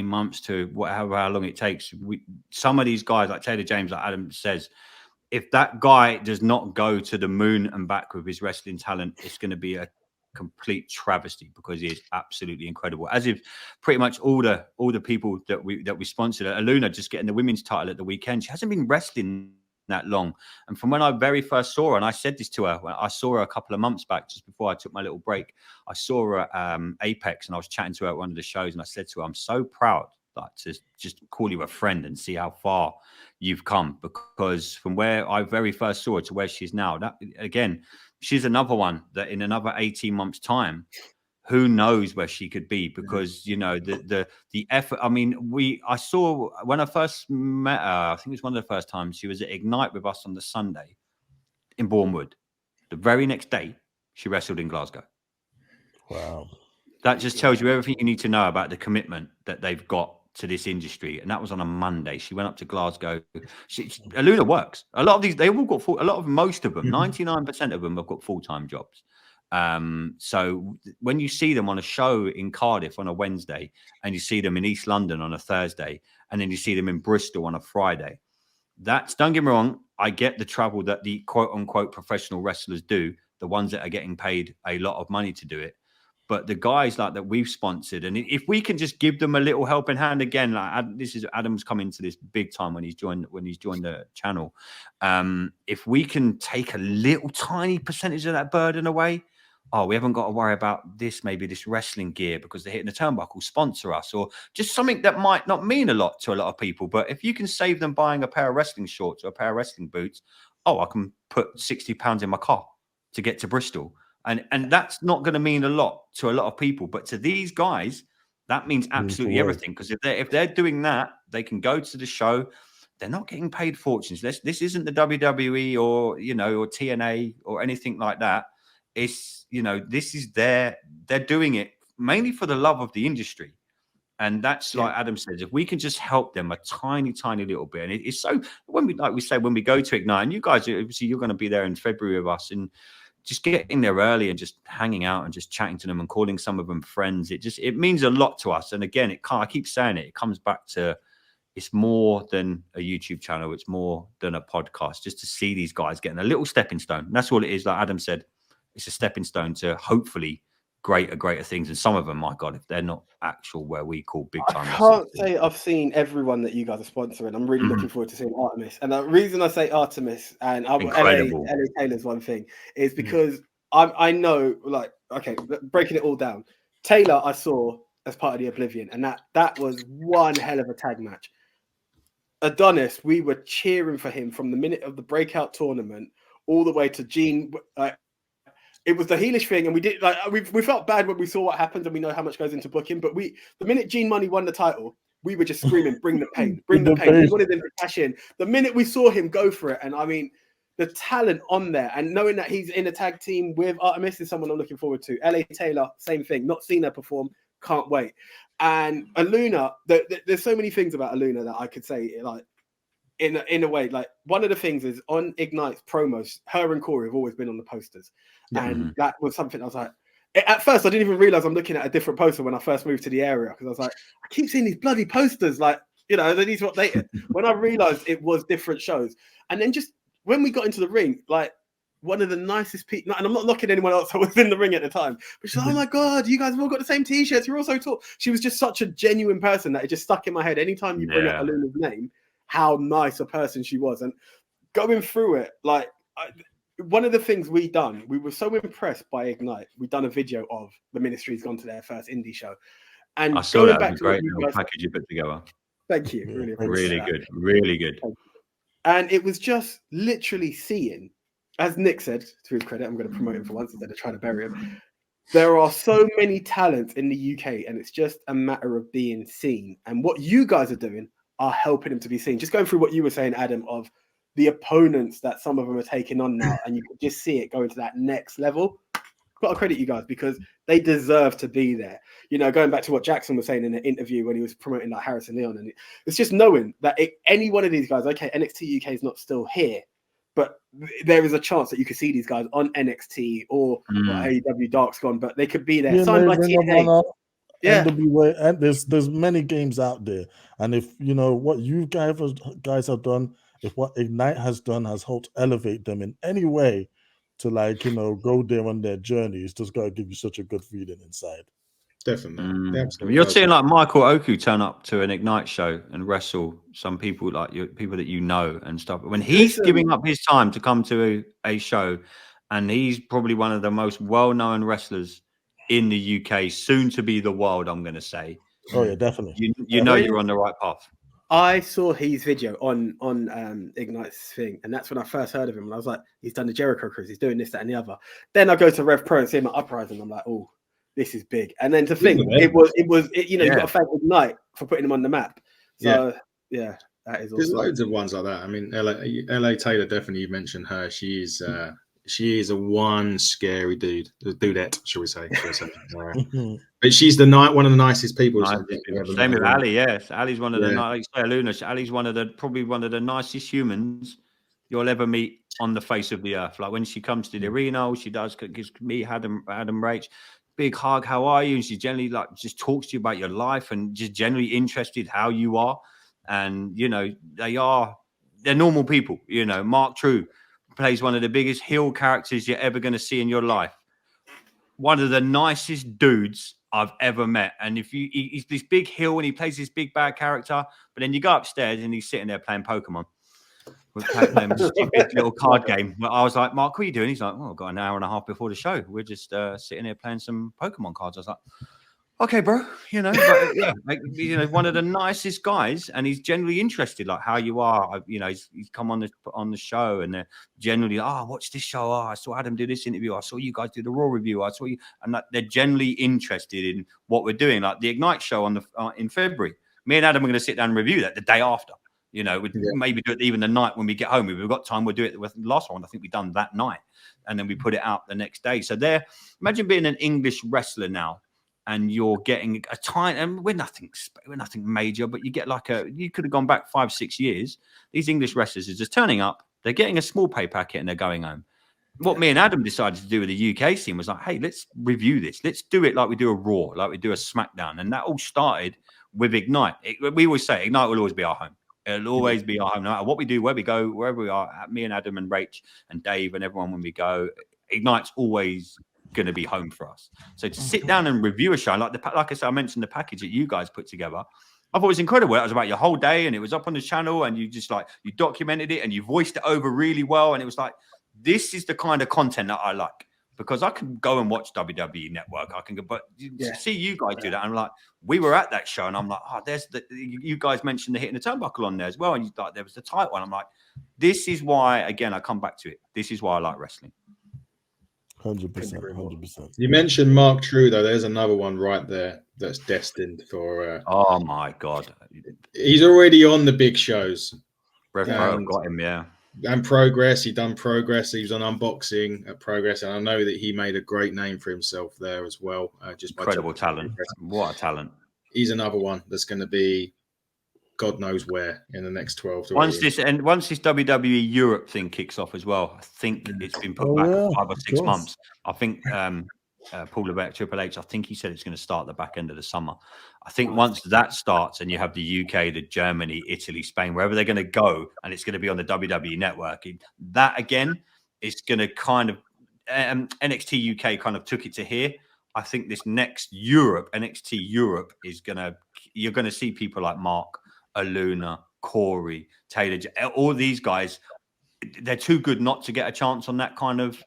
months to whatever, how long it takes, some of these guys like Taylor James, like Adam says, if that guy does not go to the moon and back with his wrestling talent, it's going to be a complete travesty, because he is absolutely incredible. As if pretty much all the people that we sponsored, Aluna just getting the women's title at the weekend, she hasn't been wrestling that long. And from when I very first saw her, and I said this to her, when I saw her a couple of months back, just before I took my little break, I saw her at Apex, and I was chatting to her at one of the shows, and I said to her, I'm so proud to just call you a friend and see how far you've come, because from where I very first saw her to where she's now, that again, she's another one that in another 18 months time, who knows where she could be, because the effort. I mean, I saw when I first met her, I think it was one of the first times, she was at Ignite with us on the Sunday in Bournemouth. The very next day she wrestled in Glasgow. Wow. That just tells you everything you need to know about the commitment that they've got to this industry. And that was on a Monday. She went up to Glasgow. Aluna works. A lot of these, they all got most of them, 99% of them have got full-time jobs. So when you see them on a show in Cardiff on a Wednesday, and you see them in East London on a Thursday, and then you see them in Bristol on a Friday, don't get me wrong, I get the travel that the quote-unquote professional wrestlers do, the ones that are getting paid a lot of money to do it. But the guys like that we've sponsored, and if we can just give them a little helping hand, again, like this is Adam's coming to this big time when he's joined the channel. If we can take a little tiny percentage of that burden away, we haven't got to worry about this, maybe this wrestling gear because they're hitting the turnbuckle, sponsor us, or just something that might not mean a lot to a lot of people. But if you can save them buying a pair of wrestling shorts or a pair of wrestling boots, I can put £60 in my car to get to Bristol. And that's not going to mean a lot to a lot of people, but to these guys, that means absolutely everything. Because if they're doing that, they can go to the show. They're not getting paid fortunes. This isn't the WWE or or TNA or anything like that. It's this is they're doing it mainly for the love of the industry, and that's like Adam says. If we can just help them a tiny little bit, and it's so when we when we go to Ignite, and you guys obviously you're going to be there in February with us, and just getting there early and just hanging out and just chatting to them and calling some of them friends. It means a lot to us. And again, I keep saying it comes back to it's more than a YouTube channel. It's more than a podcast. Just to see these guys getting a little stepping stone. And that's all it is. Like Adam said, it's a stepping stone to hopefully greater things. And some of them, my God, if they're not actual where we call big time. I can't say I've seen everyone that you guys are sponsoring. I'm really looking forward to seeing Artemis. And the reason I say Artemis and LA Taylor's one thing is because I know, like, okay, breaking it all down. Taylor, I saw as part of the Oblivion, and that was one hell of a tag match. Adonis, we were cheering for him from the minute of the breakout tournament all the way to Gene. It was the heelish thing, and we did like we felt bad when we saw what happened, and we know how much goes into booking. But the minute Gene Money won the title, we were just screaming, "Bring the pain, bring the pain!" We wanted him to cash in. The minute we saw him go for it, and I mean, the talent on there, and knowing that he's in a tag team with Artemis is someone I'm looking forward to. LA Taylor, same thing. Not seen her perform, can't wait. And Aluna, there's so many things about Aluna that I could say, like, in a way, like, one of the things is on Ignite's promos, her and Corey have always been on the posters. And that was something I was like, at first I didn't even realize I'm looking at a different poster when I first moved to the area, because I was like, I keep seeing these bloody posters, like, you know, these what they when I realized it was different shows. And then just when we got into the ring, like, one of the nicest people, and I'm not knocking anyone else that was in the ring at the time, but she's like, oh my God, you guys have all got the same t-shirts, you're all so tall. She was just such a genuine person that it just stuck in my head anytime you bring up Aluna's name, how nice a person she was. And going through it, like, one of the things we were so impressed by Ignite. We've done a video of the Ministry's gone to their first indie show. And I saw that. Back to great package you put together. Thank you. Really good. Really good. And it was just literally seeing, as Nick said, to his credit, I'm going to promote him for once instead of trying to bury him. There are so many talents in the UK, and it's just a matter of being seen. And what you guys are doing are helping them to be seen. Just going through what you were saying, Adam, of the opponents that some of them are taking on now, and you can just see it going to that next level. Got to credit you guys because they deserve to be there. You know, going back to what Jackson was saying in an interview when he was promoting like Harrison Leon, and it's just knowing that any one of these guys, okay, NXT UK is not still here, but there is a chance that you could see these guys on NXT or AEW Dark's gone, but they could be there. Signed by TNA. NWA, and there's many games out there, and if you know what you guys have done, if what Ignite has done has helped elevate them in any way to, like, you know, go there on their journey, it's just got to give you such a good feeling inside. Definitely. You're seeing like Michael Oku turn up to an Ignite show and wrestle some people, like people that you know and stuff. When he's giving up his time to come to a show, and he's probably one of the most well-known wrestlers in the UK, soon to be the world, I'm going to say. Oh yeah, definitely. You know you're on the right path. I saw his video on Ignite's thing, and that's when I first heard of him. And I was like, he's done the Jericho Cruise, he's doing this, that, and the other. Then I go to Rev Pro and see him at Uprising. I'm like, oh, this is big. And then to think it was you know, you've got to thank Ignite for putting him on the map. So yeah, that is awesome. There's loads of ones like that. I mean, LA Taylor, definitely, you mentioned her. She is a one scary dudette, shall we say? But she's one of the nicest people. Same with Ali. Yes, Ali's one of the Ali's probably one of the nicest humans you'll ever meet on the face of the earth. Like when she comes to the arena, all she does gives me Adam Rach big hug. How are you? And she generally like just talks to you about your life and just generally interested how you are. And you know they're normal people. You know, Mark True plays one of the biggest heel characters you're ever going to see in your life. One of the nicest dudes I've ever met. And he's this big heel and he plays this big bad character, but then you go upstairs and he's sitting there playing Pokemon. We're playing a stupid little card game. But I was like, Mark, what are you doing? He's like, well, I've got an hour and a half before the show. We're just sitting here playing some Pokemon cards. I was like, okay, bro, you know, but, yeah, like, you know, one of the nicest guys, and he's generally interested, like how you are. You know, he's come on the show, and they're generally, watch this show. I saw Adam do this interview. I saw you guys do the Raw review. I saw you, and they're generally interested in what we're doing. Like the Ignite show in February. Me and Adam are going to sit down and review that the day after. You know, we'd maybe do it even the night when we get home. If we've got time, we'll do it with the last one. I think we've done that night, and then we put it out the next day. So imagine being an English wrestler now. And you're getting a tiny, and we're nothing major, but you get you could have gone back 5-6 years. These English wrestlers are just turning up, they're getting a small pay packet and they're going home. What me and Adam decided to do with the UK scene was like, hey, let's review this. Let's do it like we do a Raw, like we do a SmackDown. And that all started with Ignite. We always say Ignite will always be our home. It'll always be our home. No matter what we do, where we go, wherever we are, me and Adam and Rach and Dave and everyone, when we go, Ignite's always going to be home for us. So to sit down and review a show, like I said, I mentioned the package that you guys put together. I thought it was incredible. It was about your whole day, and it was up on the channel, and you just you documented it, and you voiced it over really well. And it was like, this is the kind of content that I like. Because I can go and watch WWE Network, I can go, but see you guys do that. I'm like, we were at that show, and I'm like, there's you guys mentioned the Hitting the Turnbuckle on there as well, and there was the tight one. I'm like, this is why. Again, I come back to it. This is why I like wrestling. 100%. You mentioned Mark True, though. There's another one right there that's destined for. Oh my God, he's already on the big shows. Rev Pro got him, yeah. And Progress, he done Progress. He was on unboxing at Progress, and I know that he made a great name for himself there as well. Just incredible talent. What a talent! He's another one that's going to be, God knows where, in the next 12 to once this WWE Europe thing kicks off as well. I think it's been put back 5 or 6 months. I think Paul Levesque, Triple H, I think he said it's going to start the back end of the summer. I think once that starts and you have the UK, the Germany, Italy, Spain, wherever they're going to go, and it's going to be on the WWE Network, that again is going to kind of NXT UK kind of took it to here. I think this next NXT Europe is you're going to see people like Mark, Aluna, Corey, Taylor, all these guys. They're too good not to get a chance on that kind of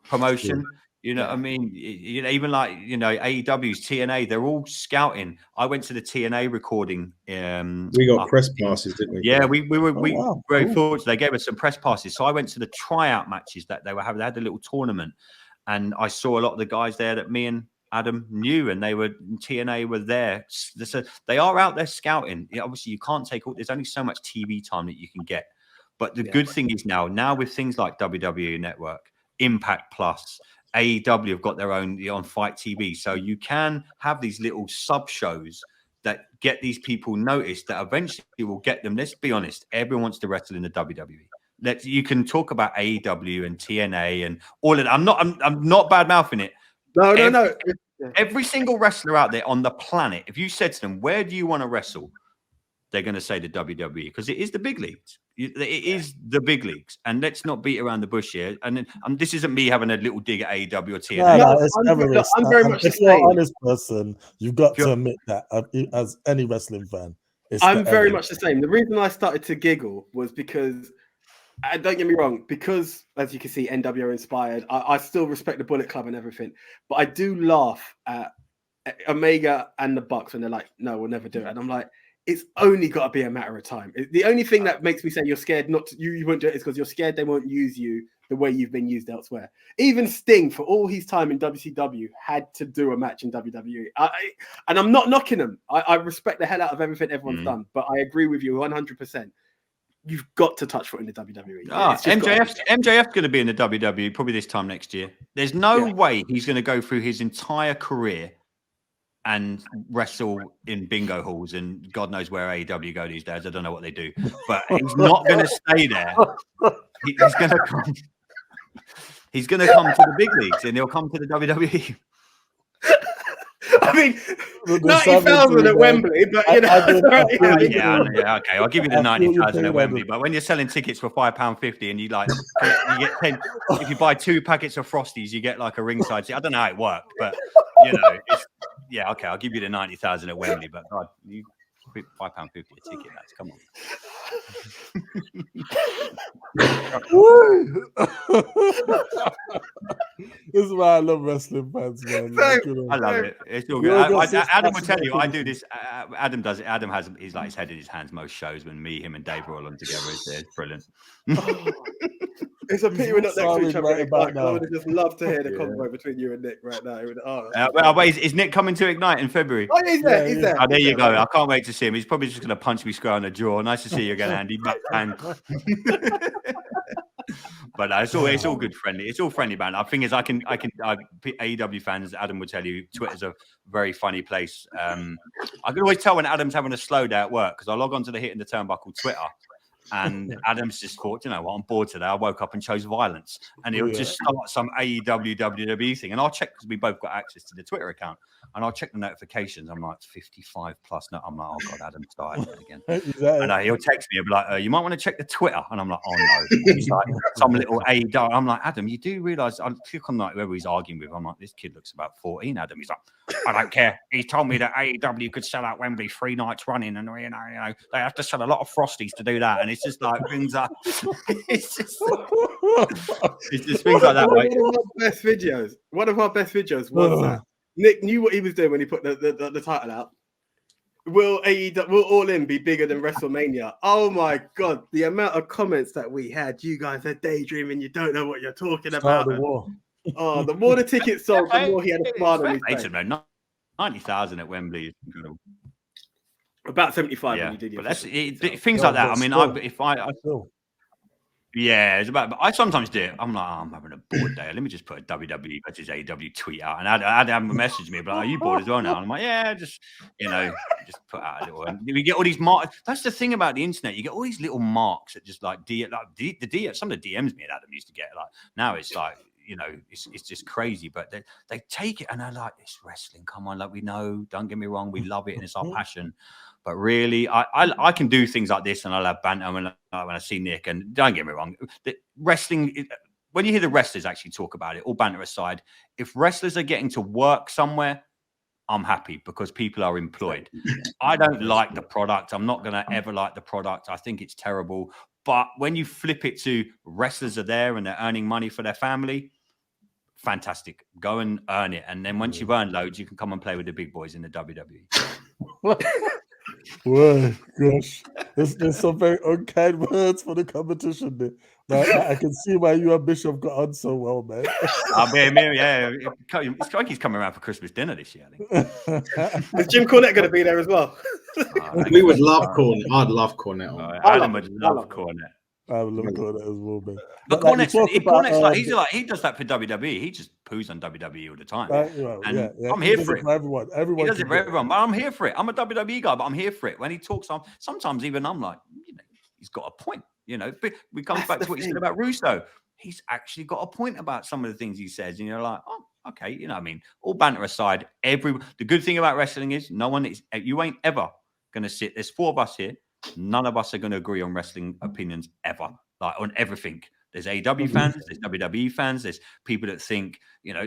promotion. You know what I mean? Even like, AEW's TNA, they're all scouting. I went to the TNA recording. We got press passes, didn't we? Yeah, we were very fortunate. They gave us some press passes. So I went to the tryout matches that they were having. They had a little tournament, and I saw a lot of the guys there that me and Adam knew, and TNA were there. So they are out there scouting. Obviously, you can't take there's only so much TV time that you can get. But the good thing is now with things like WWE Network, Impact Plus, AEW have got their own on Fight TV, so you can have these little sub shows that get these people noticed that eventually will get them. Let's be honest, everyone wants to wrestle in the WWE. You can talk about AEW and TNA and all of that. I'm not bad mouthing it. No. Every single wrestler out there on the planet, if you said to them, "Where do you want to wrestle?" they're going to say the WWE, because it is the big leagues. It is the big leagues, and let's not beat around the bush here. And this isn't me having a little dig at AEW or TNA. No, I'm very much the same. If you're an honest person, you've got to admit that as any wrestling fan. I'm very much the same. The reason I started to giggle was because, and don't get me wrong, because as you can see, NWO inspired. I still respect the Bullet Club and everything, but I do laugh at Omega and the Bucks when they're like, "No, we'll never do it," and I'm like, it's only got to be a matter of time. The only thing that makes me say you're scared not to, you won't do it is because you're scared they won't use you the way you've been used elsewhere. Even Sting, for all his time in WCW, had to do a match in WWE. And I'm not knocking them. I respect the hell out of everything everyone's done, but I agree with you 100%. You've got to touch foot in the WWE. MJF's going to be in the WWE probably this time next year. There's no way he's going to go through his entire career and wrestle in bingo halls and God knows where AEW go these days. I don't know what they do, but he's not going to stay there. He's going to come. He's going to come to the big leagues, and he'll come to the WWE. I mean, 90,000 at Wembley, but okay, I'll give you the 90,000 at Wembley. But when you're selling tickets for £5.50 and you get 10, if you buy 2 packets of Frosties, you get like a ringside seat. I don't know how it worked, but okay, I'll give you the 90,000 at Wembley. But God, you £5.50 a ticket, lads. Come on. This is why I love wrestling fans, man. I love it. It's all good. Adam will tell you, I do this. Adam does it. Adam has he's like his head in his hands most shows when him and Dave are all on together. It's brilliant. It's a pity we're not next to each other. I would just love to hear the convo between you and Nick right now. Is Nick coming to Ignite in February? Oh, he's there. He's there. Oh, there you go. I can't wait to see him. He's probably just going to punch me square on the jaw. Nice to see you again, Andy. But it's all good, friendly. It's all friendly, man. I think is I can AEW fans, Adam would tell you, Twitter's a very funny place. I can always tell when Adam's having a slow day at work because I log on to the Hitting the Turnbuckle Twitter, And Adam's just thought, you know what, I'm bored today. I woke up and chose violence. And he'll just start some AEW, WWE thing. And I'll check, because we both got access to the Twitter account. And I'll check the notifications. I'm like, 55 plus. No, I'm like, oh God, Adam started again. And he'll text me and be like, you might want to check the Twitter. And I'm like, oh no. And he's like, some little AEW. I'm like, Adam, you do realize, I click on like whoever he's arguing with. I'm like, this kid looks about 14, Adam. He's like, I don't care. He told me that AEW could sell out Wembley 3 nights running. And, you know, they have to sell a lot of Frosties to do that. And it's just like things like, it's just things like that. One of our best videos was that. Nick knew what he was doing when he put the title out. Will All In be bigger than WrestleMania? Oh my God, the amount of comments that we had. You guys are daydreaming. You don't know what you're talking about. The war. Oh, the more the tickets sold, the more he had a smile on his face. 90,000 at Wembley is incredible. About 75 when we did. But that's things like that. I mean, it's about. But I sometimes do it. I'm like, I'm having a bored day. Let me just put a WWE versus AEW tweet out, and Adam messaged me, but are you bored as well now? And I'm like, yeah, just just put out a little. And we get all these marks. That's the thing about the internet. You get all these little marks that just like some of the DMs me and Adam used to get. Like now it's like, it's just crazy. But they take it and they're like, it's wrestling. Come on, like we know. Don't get me wrong, we love it and it's our passion. But really, I can do things like this, and I'll have banter when I see Nick. And don't get me wrong, wrestling. When you hear the wrestlers actually talk about it, all banter aside, if wrestlers are getting to work somewhere, I'm happy because people are employed. I don't like the product. I'm not going to ever like the product. I think it's terrible. But when you flip it to wrestlers are there and they're earning money for their family, fantastic. Go and earn it. And then once you've earned loads, you can come and play with the big boys in the WWE. Well, gosh, there's some very unkind words for the competition there. But I can see why you and Bishop got on so well, man. It's like he's coming around for Christmas dinner this year, I think. Is Jim Cornette going to be there as well? We would love Cornette. I'd love Cornette. Adam would love Cornette. I would love Cornette as well, man. But Cornette's like he does that for WWE. He just poos on WWE all the time. I'm here for it. For everyone. He does it for everyone. But I'm here for it. I'm a WWE guy, but I'm here for it. When he talks, sometimes even I'm like, he's got a point. But we come back to what you said about Russo. He's actually got a point about some of the things he says, and you're like, oh, okay. I mean, all banter aside, the good thing about wrestling is you ain't ever gonna sit. There's 4 of us here. None of us are going to agree on wrestling opinions ever, like on everything. There's AEW fans, there's WWE fans, there's people that think,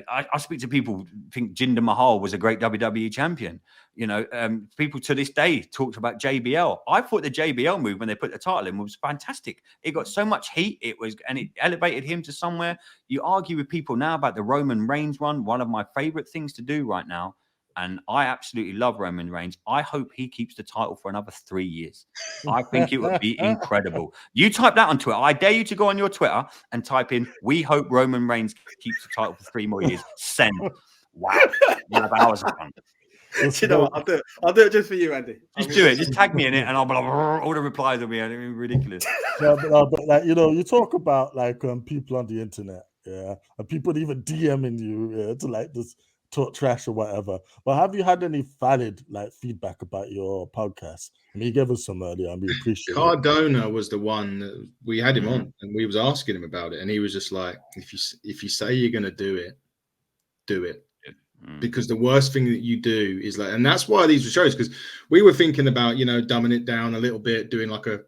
I speak to people who think Jinder Mahal was a great WWE champion. People to this day talked about JBL. I thought the JBL move when they put the title in was fantastic. It got so much heat, and it elevated him to somewhere. You argue with people now about the Roman Reigns one of my favorite things to do right now. And I absolutely love Roman Reigns. I hope he keeps the title for another 3 years. I think it would be incredible. You type that on Twitter. I dare you to go on your Twitter and type in, "We hope Roman Reigns keeps the title for 3 more years." Send. Wow. You'll have hours of fun. You know what? I'll do it just for you, Andy. Just do it. Just tag me in it, and I'll be like, all the replies will be ridiculous. But like, you talk about like people on the internet, and people even DMing you to like this. Talk trash or whatever. But have you had any valid feedback about your podcast? I mean, you gave us some earlier, and we appreciate it. Cardona was the one that we had him on, and we was asking him about it, and he was just like, "If you say you're going to do it, do it." Because the worst thing that you do is and that's why these were shows. Because we were thinking about dumbing it down a little bit, doing like a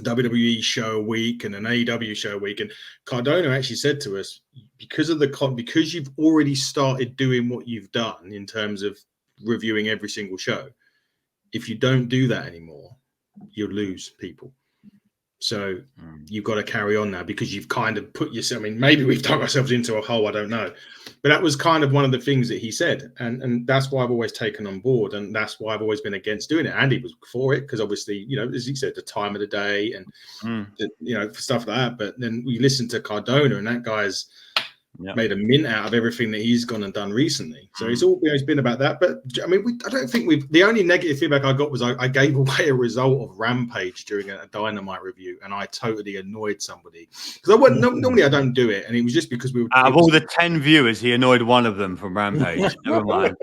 WWE show a week and an AEW show a week, and Cardona actually said to us, because you've already started doing what you've done in terms of reviewing every single show, if you don't do that anymore, you'll lose people. So you've got to carry on now, because you've kind of put yourself, I mean, maybe we've dug ourselves into a hole, I don't know. But that was kind of one of the things that he said. And that's why I've always taken on board. And that's why I've always been against doing it. Andy was for it, because obviously, as he said, the time of the day and, stuff like that. But then we listened to Cardona, and that guy's made a mint out of everything that he's gone and done recently. So it's always been about that. But I mean, I don't think the only negative feedback I got was I gave away a result of Rampage during a Dynamite review, and I totally annoyed somebody because normally I don't do it, and it was just because we were. Out of all the 10 viewers, he annoyed one of them from Rampage. Never mind.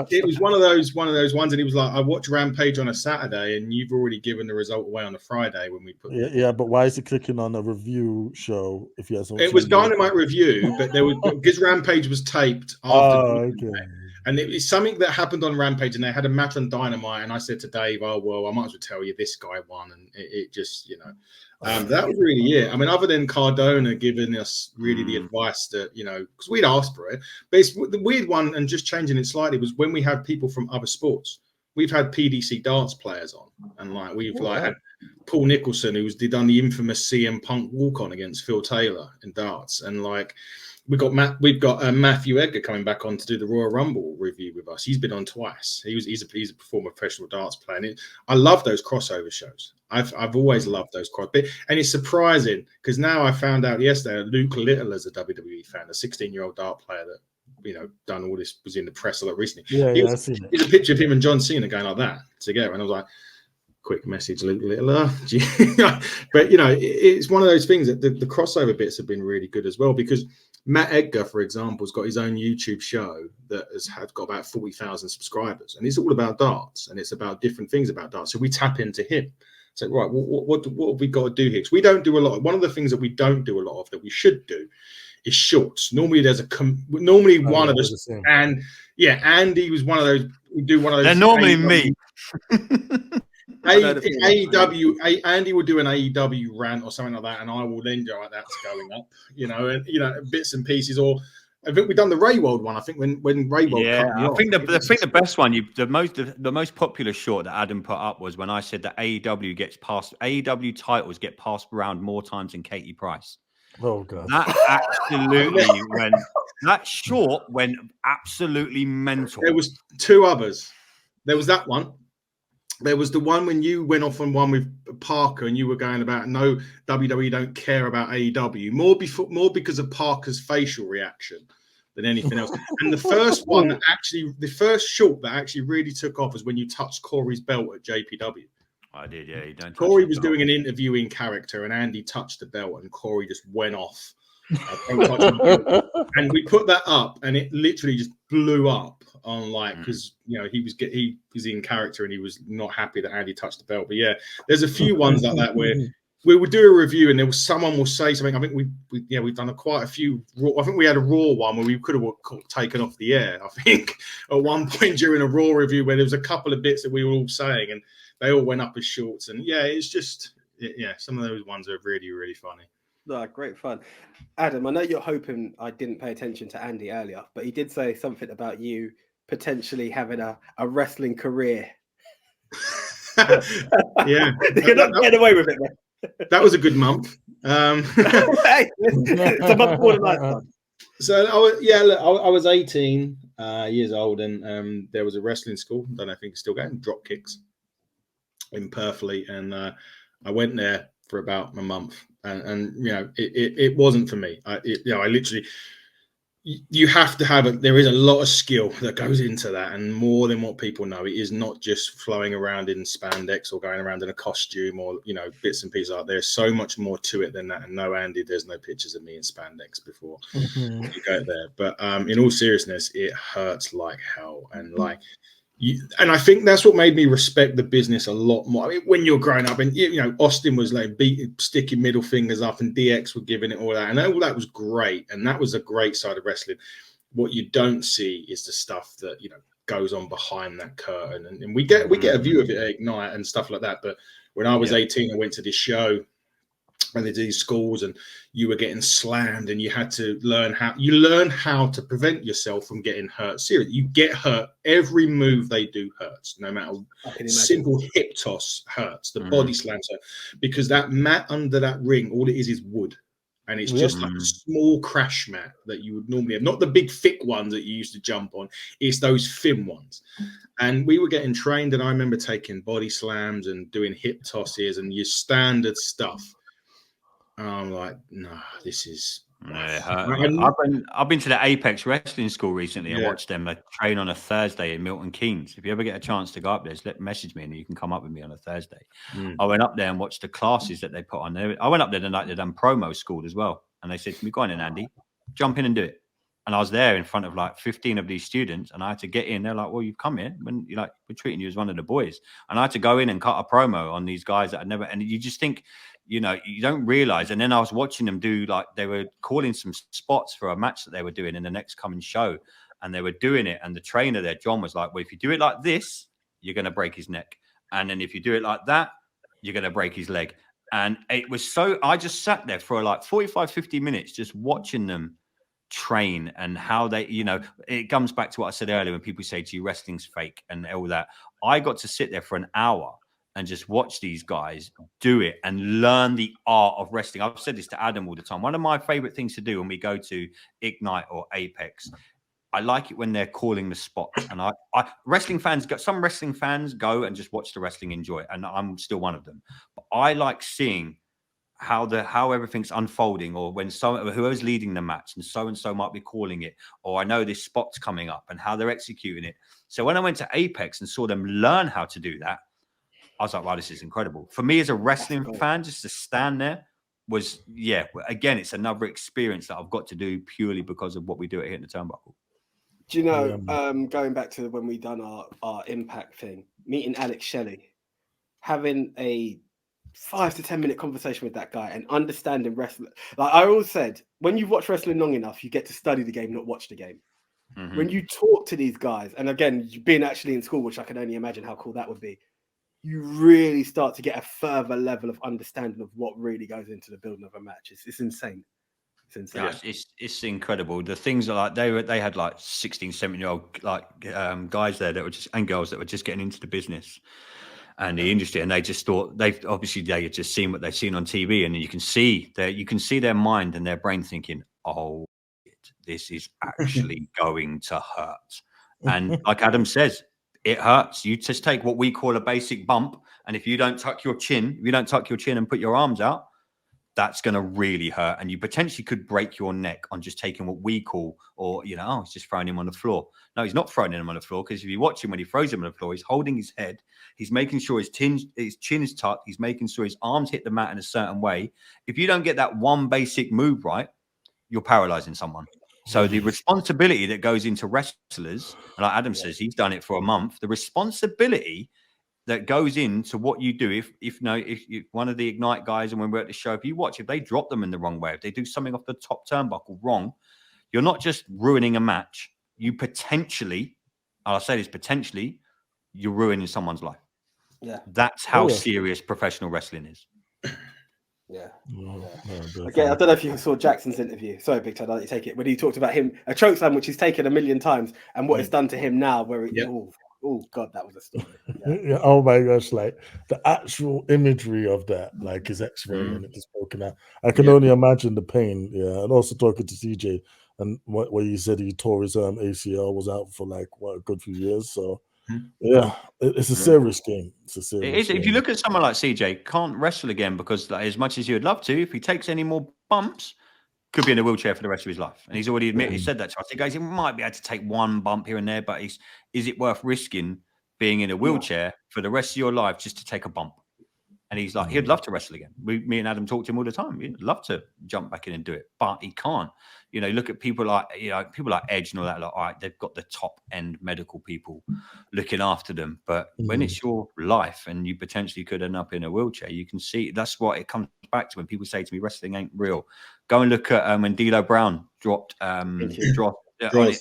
It was one of those ones, and he was like, "I watched Rampage on a Saturday, and you've already given the result away on a Friday when we put." Yeah, but why is he clicking on a review show if he hasn't? It was Dynamite review, but there was because Rampage was taped after. And it was something that happened on Rampage, and they had a match on Dynamite. And I said to Dave, "Oh well, I might as well tell you this guy won." And it just, that was really it. I mean, other than Cardona giving us really the advice that because we'd asked for it, but it's the weird one, and just changing it slightly was when we have people from other sports. We've had PDC darts players on, and we've had Paul Nicholson, who's done the infamous CM Punk walk on against Phil Taylor in darts, and we've got Matthew Edgar coming back on to do the Royal Rumble review with us. He's been on twice. He's a former professional darts player. And I love those crossover shows. I've always loved those and it's surprising because now I found out yesterday that Luke Little is a WWE fan, a 16-year-old dart player that done all this, was in the press a lot recently. I've seen it. Here's a picture of him and John Cena going like that together, and I was like, quick message, Luke Little. But it's one of those things that the crossover bits have been really good as well, because Matt Edgar, for example, has got his own YouTube show that has got about 40,000 subscribers, and it's all about darts, and it's about different things about darts. So we tap into him. So right, what have we got to do here? Because we don't do a lot. One of the things that we don't do a lot of that we should do is shorts. Normally there's one of us, and Andy was one of those. We do one of those. They're normally me. AEW, Andy will do an AEW rant or something like that, and I will then go like that's going up, and bits and pieces. Or I think we've done the Raywold one. I think when Raywold cut me off, I think the best one, the most popular short that Adam put up was when I said that AEW titles get passed around more times than Katie Price. Oh god, that short went absolutely mental. There was two others. There was that one. There was the one when you went off on one with Parker, and you were going about no, WWE don't care about AEW more because of Parker's facial reaction than anything else. And the first one the first short that actually really took off was when you touched Corey's belt at JPW. I did, yeah. Corey was doing an interviewing character, and Andy touched the belt, and Corey just went off. And we put that up, and it literally just blew up on because he was in character, and he was not happy that Andy touched the belt. But there's a few ones like that where we would do a review, and someone will say something. I think we've done quite a few. I think we had a Raw one where we could have taken off the air. I think at one point during a Raw review where there was a couple of bits that we were all saying, and they all went up as shorts. And it's just some of those ones are really, really funny. No, great fun. Adam, I know you're hoping I didn't pay attention to Andy earlier, but he did say something about you potentially having a wrestling career. Yeah. You're not getting away with it, man. That was a good month. It's a month before the night. So I was 18 years old, and there was a wrestling school. I think it's still going, Drop Kicks in Purfleet, and I went there for about a month, and it wasn't for me. I literally, you have to have there is a lot of skill that goes into that, and more than what people know. It is not just flowing around in spandex or going around in a costume or bits and pieces. There's so much more to it than that. And no, Andy, there's no pictures of me in spandex before you go there. But in all seriousness, it hurts like hell, and and I think that's what made me respect the business a lot more. I mean, when you're growing up, and Austin was sticking middle fingers up, and DX were giving it all that, and all that was great, and that was a great side of wrestling. What you don't see is the stuff that goes on behind that curtain, and we get a view of it at Ignite and stuff like that. But when I was 18, I went to this show. And they do these schools, and you were getting slammed, and you had to learn how to prevent yourself from getting hurt. Seriously, you get hurt. Every move they do hurts, no matter. Simple hip toss hurts. The body slams hurt, because that mat under that ring, all it is wood, and it's just like a small crash mat that you would normally have. Not the big thick ones that you used to jump on. It's those thin ones. And we were getting trained, and I remember taking body slams and doing hip tosses and your standard stuff. And I'm like, no, this is I've been to the Apex Wrestling School recently and watched them train on a Thursday in Milton Keynes. If you ever get a chance to go up there, message me and you can come up with me on a Thursday. I went up there and watched the classes that they put on there. I went up there the night they done promo school as well, and they said to me, "Go on in, Andy, jump in and do it." And I was there in front of like 15 of these students, and I had to get in. They're like, "Well, you've come here when we're treating you as one of the boys." And I had to go in and cut a promo on these guys that I never. And you just think, you don't realize. And then I was watching them do, like, they were calling some spots for a match that they were doing in the next coming show, and they were doing it. And the trainer there, John, was like, "Well, if you do it like this, you're going to break his neck, and then if you do it like that, you're going to break his leg." And it was so. I just sat there for like 45, 50 minutes just watching them train, and how they, it comes back to what I said earlier when people say to you wrestling's fake and all that. I got to sit there for an hour and just watch these guys do it and learn the art of wrestling. I've said this to Adam all the time. One of my favorite things to do when we go to Ignite or Apex, I like it when they're calling the spots. And some wrestling fans go and just watch the wrestling, enjoy it, and I'm still one of them. But I like seeing how everything's unfolding, or when whoever's leading the match and so might be calling it, or I know this spot's coming up and how they're executing it. So when I went to Apex and saw them learn how to do that, I was like, wow, this is incredible. For me as a wrestling fan, just to stand there was, again, it's another experience that I've got to do purely because of what we do at Hitting the Turnbuckle. Do you know, going back to when we done our Impact thing, meeting Alex Shelley, having a 5 to 10 minute conversation with that guy and understanding wrestling. Like I always said, when you've watched wrestling long enough, you get to study the game, not watch the game. Mm-hmm. When you talk to these guys, and again, being actually in school, which I can only imagine how cool that would be, you really start to get a further level of understanding of what really goes into the building of a match. It's insane. It's insane. Yeah, it's incredible. The things are like they had like 16, 17-year-old guys there that were and girls that were just getting into the business and the industry, and they just thought they had just seen what they've seen on TV, and you can see their mind and their brain thinking, "Oh, this is actually going to hurt." And like Adam says, it hurts. You just take what we call a basic bump, and if you don't tuck your chin and put your arms out, that's going to really hurt, and you potentially could break your neck on just taking what we call, or he's just throwing him on the floor. No, he's not throwing him on the floor, because if you watch him when he throws him on the floor, he's holding his head, he's making sure his chin is tucked, he's making sure his arms hit the mat in a certain way. If you don't get that one basic move right, you're paralyzing someone. So the responsibility that goes into wrestlers, and like Adam says, he's done it for a month. The responsibility that goes into what you do, if one of the Ignite guys, and when we're at the show, if they drop them in the wrong way, if they do something off the top turnbuckle wrong, you're not just ruining a match. You potentially, I'll say this, potentially, you're ruining someone's life. Yeah, that's how serious professional wrestling is. Yeah. Okay, I don't know if you saw Jackson's interview. Sorry, Big Ted, I'll let you take it. When he talked about him, a chokeslam which he's taken 1,000,000 times, and what it's done to him now, where oh God, that was a story. Yeah. Oh my gosh, like the actual imagery of that, like his X-ray and it just broken out. I can only imagine the pain. Yeah, and also talking to CJ, and what you said, he tore his ACL, was out for like a good few years. So yeah, it's a serious game. It's a serious game. If you look at someone like CJ, can't wrestle again because, like, as much as he would love to, if he takes any more bumps, could be in a wheelchair for the rest of his life. And he's already admitted, he said that to us. He goes, he might be able to take one bump here and there, but is it worth risking being in a wheelchair for the rest of your life just to take a bump? And he's like, he'd love to wrestle again. Me and Adam talk to him all the time. He'd love to jump back in and do it, but he can't. Look at people like Edge and all that. Like, all right, they've got the top end medical people looking after them. But when it's your life and you potentially could end up in a wheelchair, you can see that's what it comes back to when people say to me, wrestling ain't real. Go and look at when D'Lo Brown dropped Droz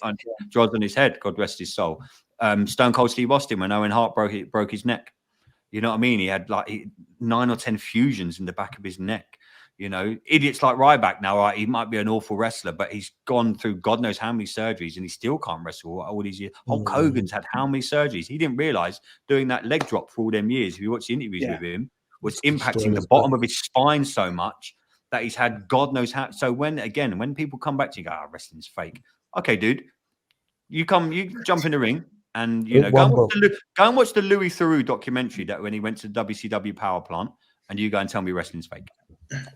on his head. God rest his soul. Stone Cold Steve Austin, when Owen Hart broke his neck. You know what I mean? He had like 9 or 10 fusions in the back of his neck. Idiots like Ryback now, right? He might be an awful wrestler, but he's gone through God knows how many surgeries and he still can't wrestle all these years. Hulk Hogan's had how many surgeries? He didn't realize doing that leg drop for all them years, if you watch the interviews with him, was impacting the bottom of his spine so much that he's had God knows how. So when people come back to you, go, wrestling's fake. Okay, dude, you jump in the ring. And go and watch the Louis Theroux documentary that when he went to the WCW power plant, and you go and tell me wrestling's fake.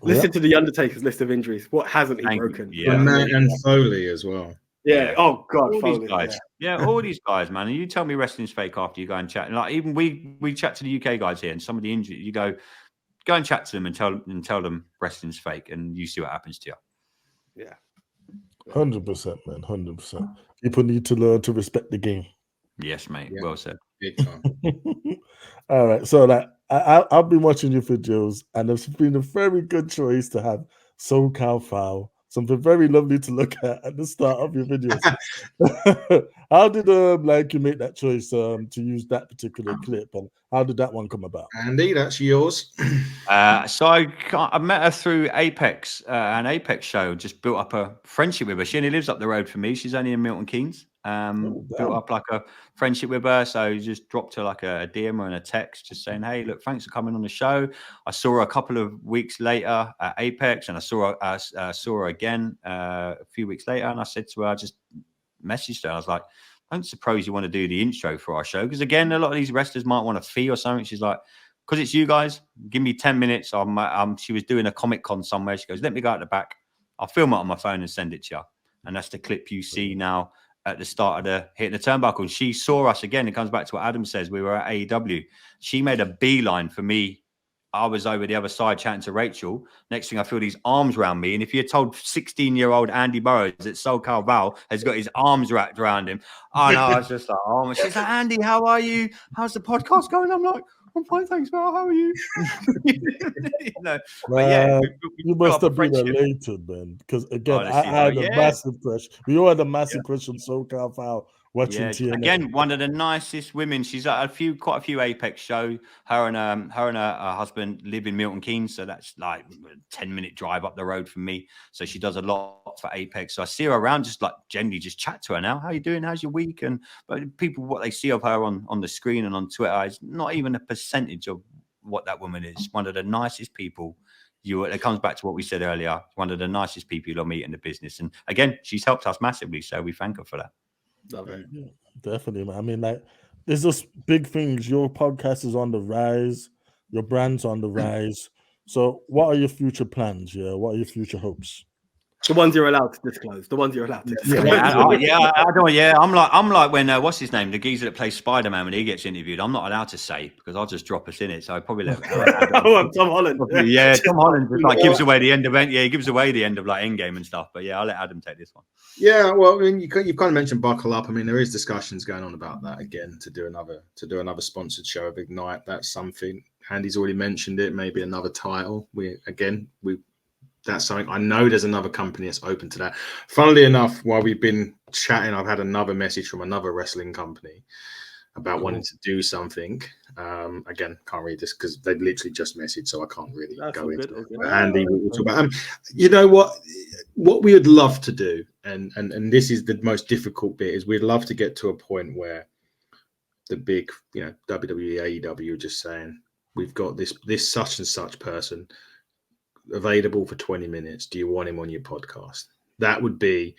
Listen to the Undertaker's list of injuries. What hasn't he broken? Yeah, and Foley as well. Yeah. Oh God, all Foley. These guys. All these guys, man. And you tell me wrestling's fake after you go and chat. And like even we chat to the UK guys here, and some of the injuries, you go and chat to them and tell them wrestling's fake, and you see what happens to you. Yeah. 100%, man. 100%. People need to learn to respect the game. Yes, mate. Well said. Big time. All right. So like I've been watching your videos, and it's been a very good choice to have SoCal Foul. Something very lovely to look at the start of your videos. How did you make that choice to use that particular clip, and how did that one come about? Andy, that's yours. So I met her through Apex, an Apex show. Just built up a friendship with her. She only lives up the road from me. She's only in Milton Keynes. Built up like a friendship with her. So just dropped her like a DM and a text, just saying, "Hey, look, thanks for coming on the show." I saw her a couple of weeks later at Apex, and I saw her again a few weeks later. And I said to her, I just messaged her. I was like, "I don't suppose you want to do the intro for our show?" Because again, a lot of these wrestlers might want a fee or something. She's like, "Because it's you guys, give me 10 minutes. She was doing a Comic-Con somewhere. She goes, "Let me go out the back. I'll film it on my phone and send it to you." And that's the clip you see now at the start of the hitting the turnbuckle. She saw us again. It comes back to what Adam says. We were at AEW. She made a beeline for me. I was over the other side chatting to Rachel. Next thing I feel these arms around me. And if you had told 16-year-old Andy Burroughs that SoCal Val has got his arms wrapped around him, I was just like, oh, she's like, "Andy, how are you? How's the podcast going?" I'm like, "I'm fine, thanks, Val. How are you?" But yeah, you must have been elated, man. Because again, I had a massive crush. We all had a massive crush on SoCal Foul watching TNA. Again, one of the nicest women. She's at quite a few Apex shows. Her and her husband live in Milton Keynes, so that's like a 10-minute drive up the road from me. So she does a lot for Apex. So I see her around, just like generally just chat to her now. "How you doing? How's your week?" And but people, what they see of her on the screen and on Twitter is not even a percentage of what that woman is. One of the nicest people. It comes back to what we said earlier. One of the nicest people you'll meet in the business. And again, she's helped us massively, so we thank her for that. Love it. Yeah, definitely, man. I mean, like, there's just big things. Your podcast is on the rise. Your brand's on the rise. So what are your future plans? Yeah, what are your future hopes? The ones you're allowed to disclose. The ones you're allowed to disclose. I'm like when what's his name, the geezer that plays Spider-Man, when he gets interviewed. I'm not allowed to say because I'll just drop us in it. So I probably let Tom Holland. Tom Holland just like gives away the end of he gives away the end of like Endgame and stuff. But yeah, I'll let Adam take this one. Yeah, well, I mean, you've kind of mentioned Buckle Up. I mean, there is discussions going on about that again to do another sponsored show of Ignite. That's something. Andy's already mentioned it. Maybe another title. That's something. I know there's another company that's open to that. Funnily enough, while we've been chatting, I've had another message from another wrestling company about wanting to do something. Again, can't read this because they've literally just messaged, so I can't really go into it. But Andy, we'll talk about. You know what we would love to do, and this is the most difficult bit, is we'd love to get to a point where the big, WWE, AEW are just saying, "We've got this such and such person available for 20 minutes. Do you want him on your podcast?" That would be,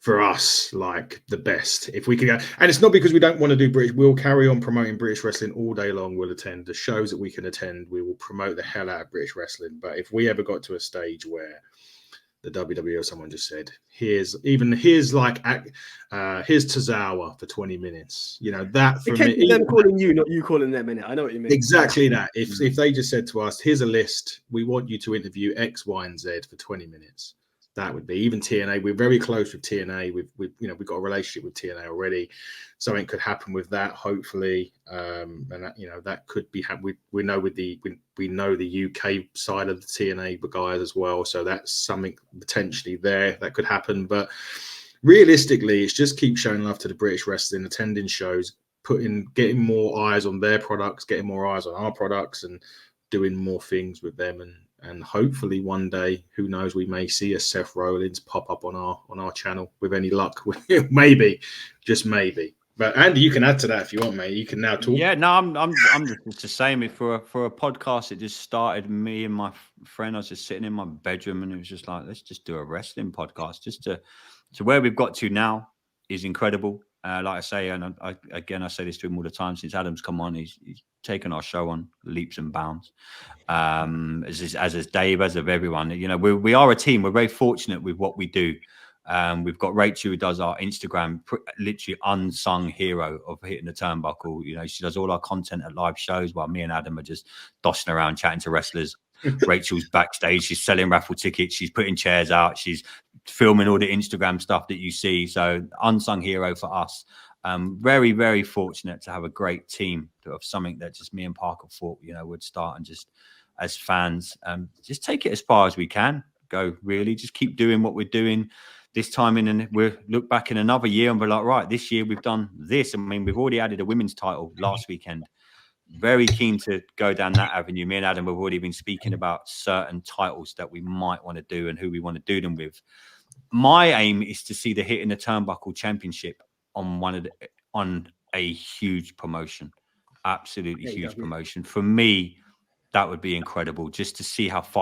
for us, like the best. If we could go, and it's not because we don't want to do British, we'll carry on promoting British wrestling all day long. We'll attend the shows that we can attend. We will promote the hell out of British wrestling. But if we ever got to a stage where the WWE or someone just said, here's Tozawa for 20 minutes, that for me, them calling you, not you calling them, in it. I know what you mean. Exactly that. If they just said to us, "Here's a list, we want you to interview X, Y, and Z for 20 minutes," that would be. Even TNA, we're very close with TNA. We've got a relationship with TNA already. Something could happen with that, hopefully, and that could be. We know we know the UK side of the TNA guys as well, so that's something potentially there that could happen. But realistically, it's just keep showing love to the British wrestling, attending shows, getting more eyes on their products, getting more eyes on our products, and doing more things with them. And hopefully one day, who knows, we may see a Seth Rollins pop up on our channel with any luck. Maybe, just maybe. But Andy, you can add to that if you want, mate. You can now talk. Yeah, no, I'm just the same. For a podcast, it just started. Me and my friend, I was just sitting in my bedroom, and it was just like, let's just do a wrestling podcast. Just to where we've got to now is incredible. Like I say, and I say this to him all the time, since Adam's come on, he's taken our show on leaps and bounds. As is Dave, as of everyone, you know, we are a team. We're very fortunate with what we do. We've got Rachel, who does our Instagram, literally unsung hero of Hitting the Turnbuckle. You know, she does all our content at live shows while me and Adam are just dossing around chatting to wrestlers. Rachel's backstage. She's selling raffle tickets. She's putting chairs out. She's filming all the Instagram stuff that you see. So unsung hero for us. Very, very fortunate to have a great team of something that just me and Parker thought, you know, would start, and just as fans, just take it as far as we can go, really. Just keep doing what we're doing. This time and we'll look back in another year and be like, right, this year we've done this. I mean, we've already added a women's title last weekend. Very keen to go down that avenue. Me and Adam have already been speaking about certain titles that we might want to do and who we want to do them with. My aim is to see the Hitting the Turnbuckle Championship on a huge promotion, absolutely huge promotion. For me, that would be incredible, just to see how far